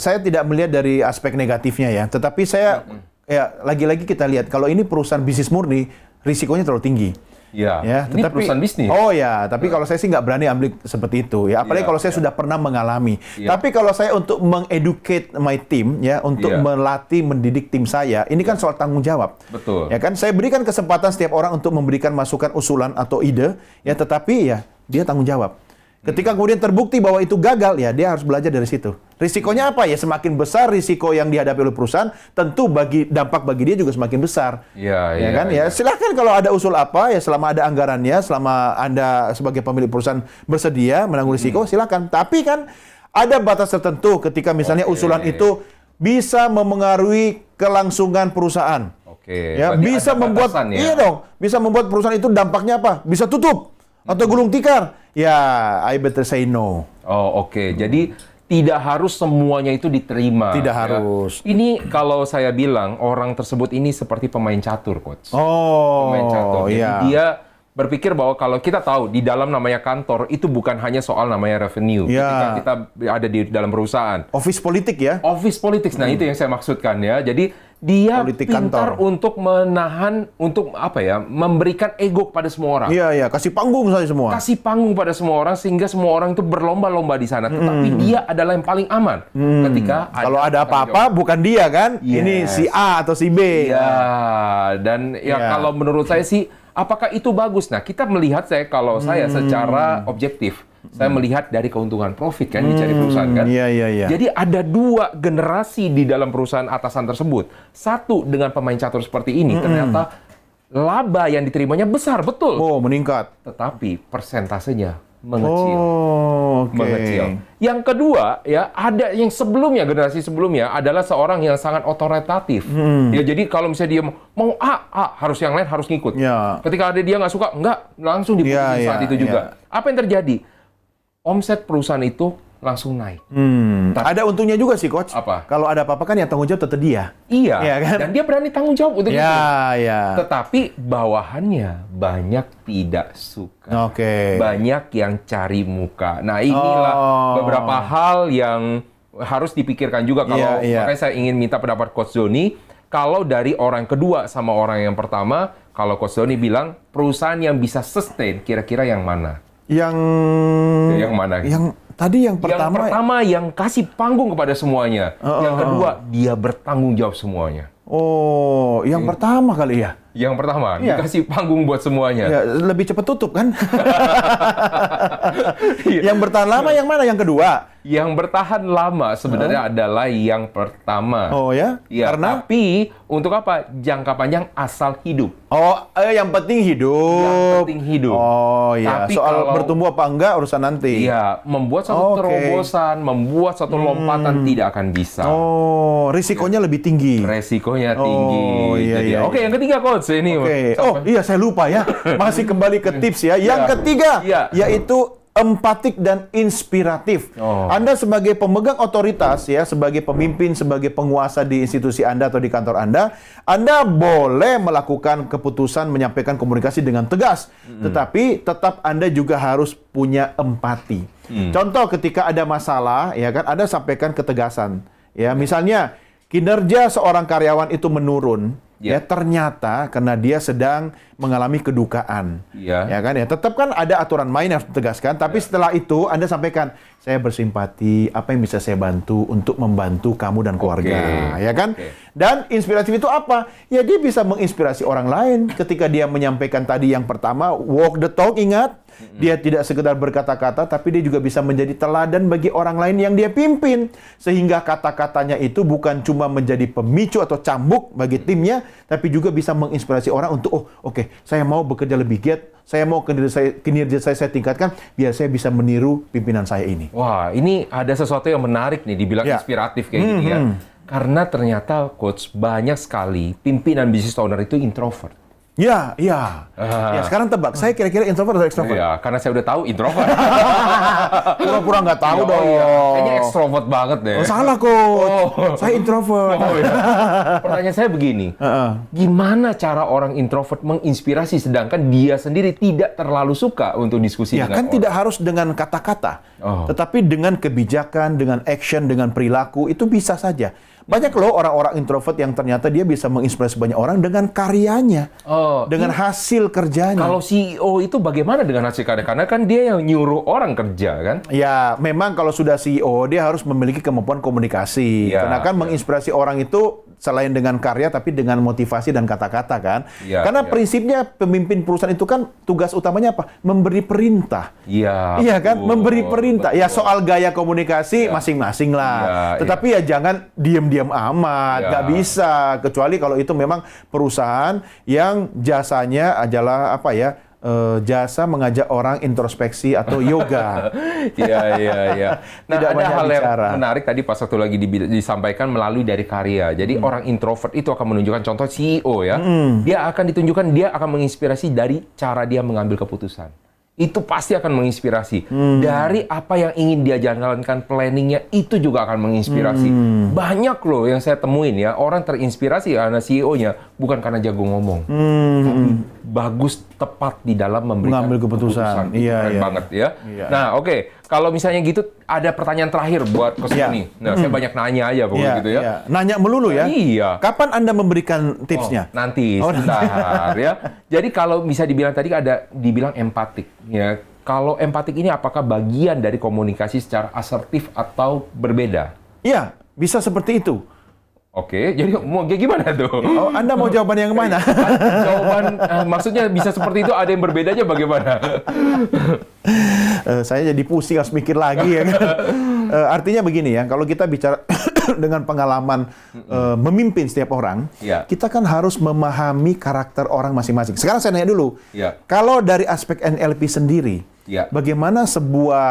Speaker 2: saya tidak melihat dari aspek negatifnya ya. Tetapi saya, ya lagi-lagi kita lihat, kalau ini perusahaan bisnis murni, risikonya terlalu tinggi.
Speaker 1: Ya, ini perusahaan bisnis.
Speaker 2: Oh ya, tapi kalau saya sih nggak berani ambil seperti itu ya. Apalagi kalau saya sudah pernah mengalami. Tapi kalau saya untuk mengeducate my team ya, untuk melatih, mendidik tim saya, ini kan soal tanggung jawab.
Speaker 1: Betul.
Speaker 2: Ya kan, saya berikan kesempatan setiap orang untuk memberikan masukan, usulan atau ide ya, tetapi ya dia tanggung jawab. Ketika kemudian terbukti bahwa itu gagal, ya dia harus belajar dari situ. Risikonya apa? Ya semakin besar risiko yang dihadapi oleh perusahaan, tentu dampak bagi dia juga semakin besar. Ya kan? Ya silakan kalau ada usul apa, ya selama ada anggarannya, selama Anda sebagai pemilik perusahaan bersedia menanggung risiko, silakan. Tapi kan ada batas tertentu ketika misalnya usulan itu bisa memengaruhi kelangsungan perusahaan. Ya, bisa membuat bisa membuat perusahaan itu dampaknya apa? Bisa tutup atau gulung tikar. Ya, I better say no.
Speaker 1: Jadi tidak harus semuanya itu diterima.
Speaker 2: Tidak harus.
Speaker 1: Ini kalau saya bilang orang tersebut ini seperti pemain catur, coach. Pemain catur. Jadi dia berpikir bahwa kalau kita tahu di dalam namanya kantor itu bukan hanya soal namanya revenue. Ketika kita ada di dalam perusahaan.
Speaker 2: Office politik ya.
Speaker 1: Office politics. Nah, itu yang saya maksudkan ya. Jadi dia politik pintar kantor. Untuk menahan, untuk memberikan ego kepada semua orang.
Speaker 2: Iya, kasih panggung saja semua.
Speaker 1: Kasih panggung pada semua orang sehingga semua orang itu berlomba-lomba di sana. Tetapi dia adalah yang paling aman. Ketika
Speaker 2: kalau ada apa-apa bukan dia kan? Ini si A atau si B.
Speaker 1: Dan kalau menurut saya sih, apakah itu bagus? Nah, kita melihat saya secara objektif. Saya melihat dari keuntungan profit kan dicari perusahaan kan. Jadi ada dua generasi di dalam perusahaan atasan tersebut. Satu dengan pemain catur seperti ini ternyata laba yang diterimanya besar, betul.
Speaker 2: Meningkat.
Speaker 1: Tetapi persentasenya mengecil. Mengecil. Yang kedua ya, ada yang sebelumnya, generasi sebelumnya adalah seorang yang sangat otoritatif. Ya, jadi kalau misalnya dia mau A, harus yang lain harus ngikut. Ketika ada dia nggak suka, enggak, langsung diputusin saat itu juga. Apa yang terjadi? Omset perusahaan itu langsung naik.
Speaker 2: Ada untungnya juga sih, Coach.
Speaker 1: Apa?
Speaker 2: Kalau ada apa-apa kan yang tanggung jawab tetap dia.
Speaker 1: Iya, kan? Dan dia berani tanggung jawab untuk itu.
Speaker 2: Iya.
Speaker 1: Tetapi bawahannya banyak tidak suka. Banyak yang cari muka. Nah, inilah beberapa hal yang harus dipikirkan juga. Kalau makanya saya ingin minta pendapat Coach Doni. Kalau dari orang kedua sama orang yang pertama, kalau Coach Doni bilang perusahaan yang bisa sustain, kira-kira yang mana?
Speaker 2: Yang
Speaker 1: mana?
Speaker 2: Yang tadi yang pertama.
Speaker 1: Yang pertama yang kasih panggung kepada semuanya. Yang kedua dia bertanggung jawab semuanya.
Speaker 2: Yang pertama kali ya.
Speaker 1: Yang pertama dikasih panggung buat semuanya.
Speaker 2: Ya, lebih cepat tutup kan? Yang bertahan lama yang mana? Yang kedua?
Speaker 1: Yang bertahan lama sebenarnya adalah yang pertama. Karena? Tapi untuk apa? Jangka panjang asal hidup.
Speaker 2: Yang penting hidup.
Speaker 1: Yang penting hidup.
Speaker 2: Tapi soal bertumbuh apa enggak urusan nanti.
Speaker 1: Iya, membuat satu terobosan, membuat satu lompatan tidak akan bisa.
Speaker 2: Risikonya lebih tinggi.
Speaker 1: Resikonya tinggi. Oke, yang ketiga, Coach. Ini.
Speaker 2: Saya lupa ya. Masih kembali ke tips ya. Yang ketiga yaitu empatik dan inspiratif. Anda sebagai pemegang otoritas ya, sebagai pemimpin, sebagai penguasa di institusi Anda atau di kantor Anda boleh melakukan keputusan, menyampaikan komunikasi dengan tegas, tetapi tetap Anda juga harus punya empati. Contoh ketika ada masalah ya kan, Anda sampaikan ketegasan. Ya, misalnya kinerja seorang karyawan itu menurun. Ya, ternyata karena dia sedang mengalami kedukaan. Ya kan ya. Tetap kan ada aturan main yang harus ditegaskan, tapi setelah itu Anda sampaikan, saya bersimpati, apa yang bisa saya bantu untuk membantu kamu dan keluarga, ya kan? Dan inspiratif itu apa? Ya dia bisa menginspirasi orang lain ketika dia menyampaikan tadi yang pertama, walk the talk, ingat? Dia tidak sekedar berkata-kata, tapi dia juga bisa menjadi teladan bagi orang lain yang dia pimpin. Sehingga kata-katanya itu bukan cuma menjadi pemicu atau cambuk bagi timnya, tapi juga bisa menginspirasi orang untuk, oke, saya mau bekerja lebih giat, saya mau kinerja saya tingkatkan, biar saya bisa meniru pimpinan saya ini.
Speaker 1: Wah, ini ada sesuatu yang menarik nih, dibilang inspiratif kayak gini ya. Karena ternyata, Coach, banyak sekali pimpinan business owner itu introvert.
Speaker 2: Ya, sekarang tebak, saya kira-kira introvert atau extrovert?
Speaker 1: Ya, karena saya udah tahu introvert.
Speaker 2: Pura-pura nggak tahu dong.
Speaker 1: Kayaknya extrovert banget deh.
Speaker 2: Salah, Coach. Saya introvert.
Speaker 1: Pertanyaan saya begini, gimana cara orang introvert menginspirasi sedangkan dia sendiri tidak terlalu suka untuk diskusi dengan
Speaker 2: kan
Speaker 1: orang?
Speaker 2: tidak harus dengan kata-kata, tetapi dengan kebijakan, dengan action, dengan perilaku, itu bisa saja. Banyak loh orang-orang introvert yang ternyata dia bisa menginspirasi banyak orang dengan karyanya, dengan hasil kerjanya.
Speaker 1: Kalau CEO itu bagaimana dengan hasil karya? Karena kan dia yang nyuruh orang kerja kan?
Speaker 2: Ya, memang kalau sudah CEO dia harus memiliki kemampuan komunikasi. Karena kan menginspirasi orang itu selain dengan karya, tapi dengan motivasi dan kata-kata kan. Karena prinsipnya pemimpin perusahaan itu kan tugas utamanya apa? Memberi perintah. Iya kan? Memberi perintah. Ya soal gaya komunikasi masing-masing lah. Tetapi ya jangan diam-diam amat. Nggak bisa. Kecuali kalau itu memang perusahaan yang jasanya adalah apa ya? Jasa mengajak orang introspeksi atau yoga.
Speaker 1: Iya. Nah,
Speaker 2: Tidak
Speaker 1: ada hal
Speaker 2: bicara.
Speaker 1: yang menarik tadi pas waktu lagi disampaikan melalui dari karya. Jadi orang introvert itu akan menunjukkan contoh CEO ya. Dia akan ditunjukkan, dia akan menginspirasi dari cara dia mengambil keputusan. Itu pasti akan menginspirasi. Dari apa yang ingin dia jalankan, planningnya itu juga akan menginspirasi. Banyak loh yang saya temuin ya, orang terinspirasi karena CEO-nya bukan karena jago ngomong, tapi bagus, tepat di dalam mengambil keputusan.
Speaker 2: Iya.
Speaker 1: Banget ya. Nah, oke. Kalau misalnya gitu, ada pertanyaan terakhir buat Coach Tony. Nah, saya banyak nanya aja pokoknya gitu ya.
Speaker 2: Nanya melulu ya.
Speaker 1: Iya.
Speaker 2: Kapan Anda memberikan tipsnya?
Speaker 1: Nanti, sebentar ya. Jadi kalau bisa dibilang tadi ada dibilang empatik ya. Kalau empatik ini apakah bagian dari komunikasi secara asertif atau berbeda?
Speaker 2: Iya, bisa seperti itu.
Speaker 1: Oke, jadi mau kayak gimana tuh?
Speaker 2: Anda mau jawaban yang mana?
Speaker 1: Jawaban maksudnya bisa seperti itu, ada yang berbedanya bagaimana?
Speaker 2: Saya jadi pusing, harus mikir lagi ya kan. Artinya begini ya, kalau kita bicara dengan pengalaman memimpin setiap orang, kita kan harus memahami karakter orang masing-masing. Sekarang saya nanya dulu, kalau dari aspek NLP sendiri, bagaimana sebuah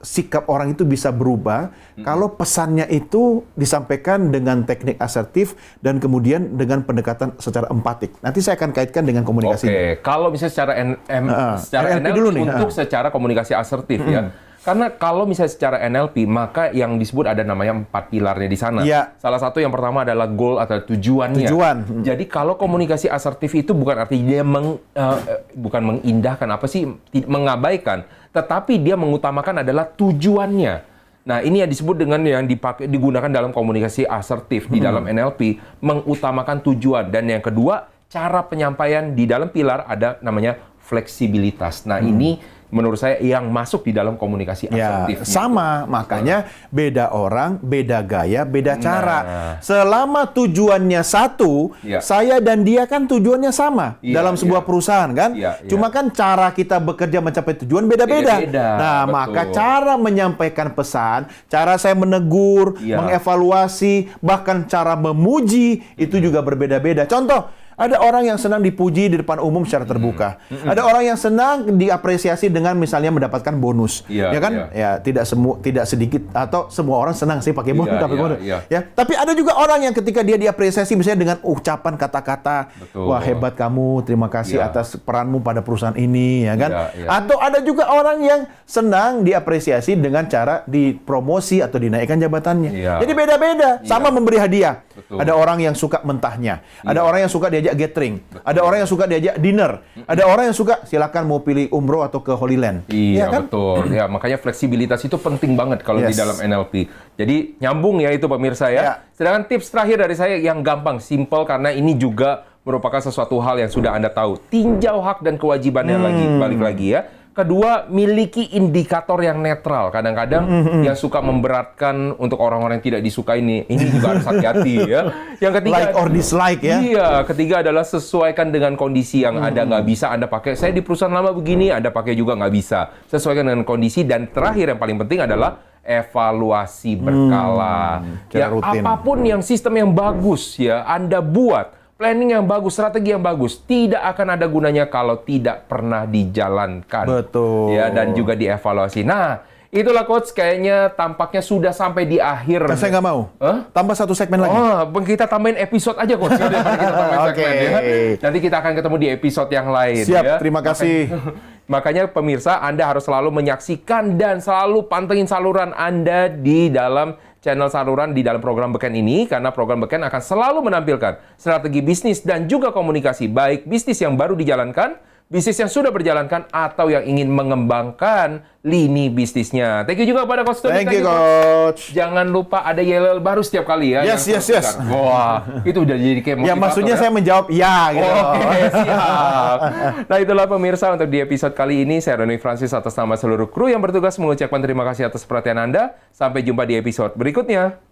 Speaker 2: sikap orang itu bisa berubah kalau pesannya itu disampaikan dengan teknik asertif dan kemudian dengan pendekatan secara empatik. Nanti saya akan kaitkan dengan komunikasi.
Speaker 1: Oke, kalau misalnya secara NLP dulu nih, untuk secara komunikasi asertif ya. Karena kalau misalnya secara NLP, maka yang disebut ada namanya 4 pilarnya di sana. Salah satu yang pertama adalah goal atau tujuannya. Jadi kalau komunikasi asertif itu bukan artinya dia bukan mengindahkan mengabaikan, tetapi dia mengutamakan adalah tujuannya. Nah, ini yang disebut dengan yang digunakan dalam komunikasi asertif di dalam NLP, mengutamakan tujuan. Dan yang kedua, cara penyampaian di dalam pilar ada namanya fleksibilitas. Nah, ini menurut saya yang masuk di dalam komunikasi asertif.
Speaker 2: Sama, makanya beda orang, beda gaya, beda cara. Selama tujuannya satu, saya dan dia kan tujuannya sama dalam sebuah perusahaan kan. Cuma kan cara kita bekerja mencapai tujuan beda-beda. Nah, maka cara menyampaikan pesan, cara saya menegur, mengevaluasi, bahkan cara memuji itu juga berbeda-beda. Contoh, Ada orang yang senang dipuji di depan umum secara terbuka. Ada orang yang senang diapresiasi dengan misalnya mendapatkan bonus. Ya kan? Ya, tidak sedikit atau semua orang senang sih pakai bonus, bonus. Ya, tapi ada juga orang yang ketika dia diapresiasi misalnya dengan ucapan kata-kata, wah hebat kamu, terima kasih atas peranmu pada perusahaan ini, ya kan? Atau ada juga orang yang senang diapresiasi dengan cara dipromosi atau dinaikkan jabatannya. Jadi beda-beda, sama memberi hadiah. Ada orang yang suka mentahnya, ada orang yang suka diajak gathering, ada orang yang suka diajak dinner, ada orang yang suka silakan mau pilih umroh atau ke Holy Land.
Speaker 1: Iya, kan? Betul. Ya, makanya fleksibilitas itu penting banget kalau di dalam NLP. Jadi nyambung ya itu pemirsa ya. Sedangkan tips terakhir dari saya yang gampang, simple karena ini juga merupakan sesuatu hal yang sudah Anda tahu. Tinjau hak dan kewajibannya balik lagi ya. Kedua, miliki indikator yang netral. Kadang-kadang yang suka memberatkan untuk orang-orang yang tidak disukai ini juga harus hati-hati ya. Yang ketiga,
Speaker 2: like or dislike ya.
Speaker 1: Iya, ketiga adalah sesuaikan dengan kondisi yang ada. Nggak bisa Anda pakai, saya di perusahaan lama begini, Anda pakai juga nggak bisa. Sesuaikan dengan kondisi. Dan terakhir yang paling penting adalah evaluasi berkala. Ya, apapun yang sistem yang bagus ya Anda buat, planning yang bagus, strategi yang bagus, tidak akan ada gunanya kalau tidak pernah dijalankan.
Speaker 2: Betul.
Speaker 1: Ya, dan juga dievaluasi. Nah, itulah Coach, kayaknya tampaknya sudah sampai di akhir.
Speaker 2: Saya nggak mau. Tambah satu segmen lagi.
Speaker 1: Kita tambahin episode aja Coach. Daripada kita tambahin segmen ya. Nanti kita akan ketemu di episode yang lain.
Speaker 2: Siap,
Speaker 1: ya.
Speaker 2: terima kasih.
Speaker 1: Makanya pemirsa, Anda harus selalu menyaksikan dan selalu pantengin saluran Anda di dalam channel saluran di dalam program Beken ini, karena program Beken akan selalu menampilkan strategi bisnis dan juga komunikasi, baik bisnis yang baru dijalankan, bisnis yang sudah berjalankan, atau yang ingin mengembangkan lini bisnisnya. Thank you juga kepada Coach Tony.
Speaker 2: Thank you, Coach.
Speaker 1: Jangan lupa ada yel baru setiap kali ya.
Speaker 2: Yes.
Speaker 1: Wah, itu udah jadi kayak motivator.
Speaker 2: Ya, maksudnya saya menjawab ya gitu.
Speaker 1: Oke, siap. Nah, itulah pemirsa untuk di episode kali ini. Saya Roni Francis atas nama seluruh kru yang bertugas mengucapkan terima kasih atas perhatian Anda. Sampai jumpa di episode berikutnya.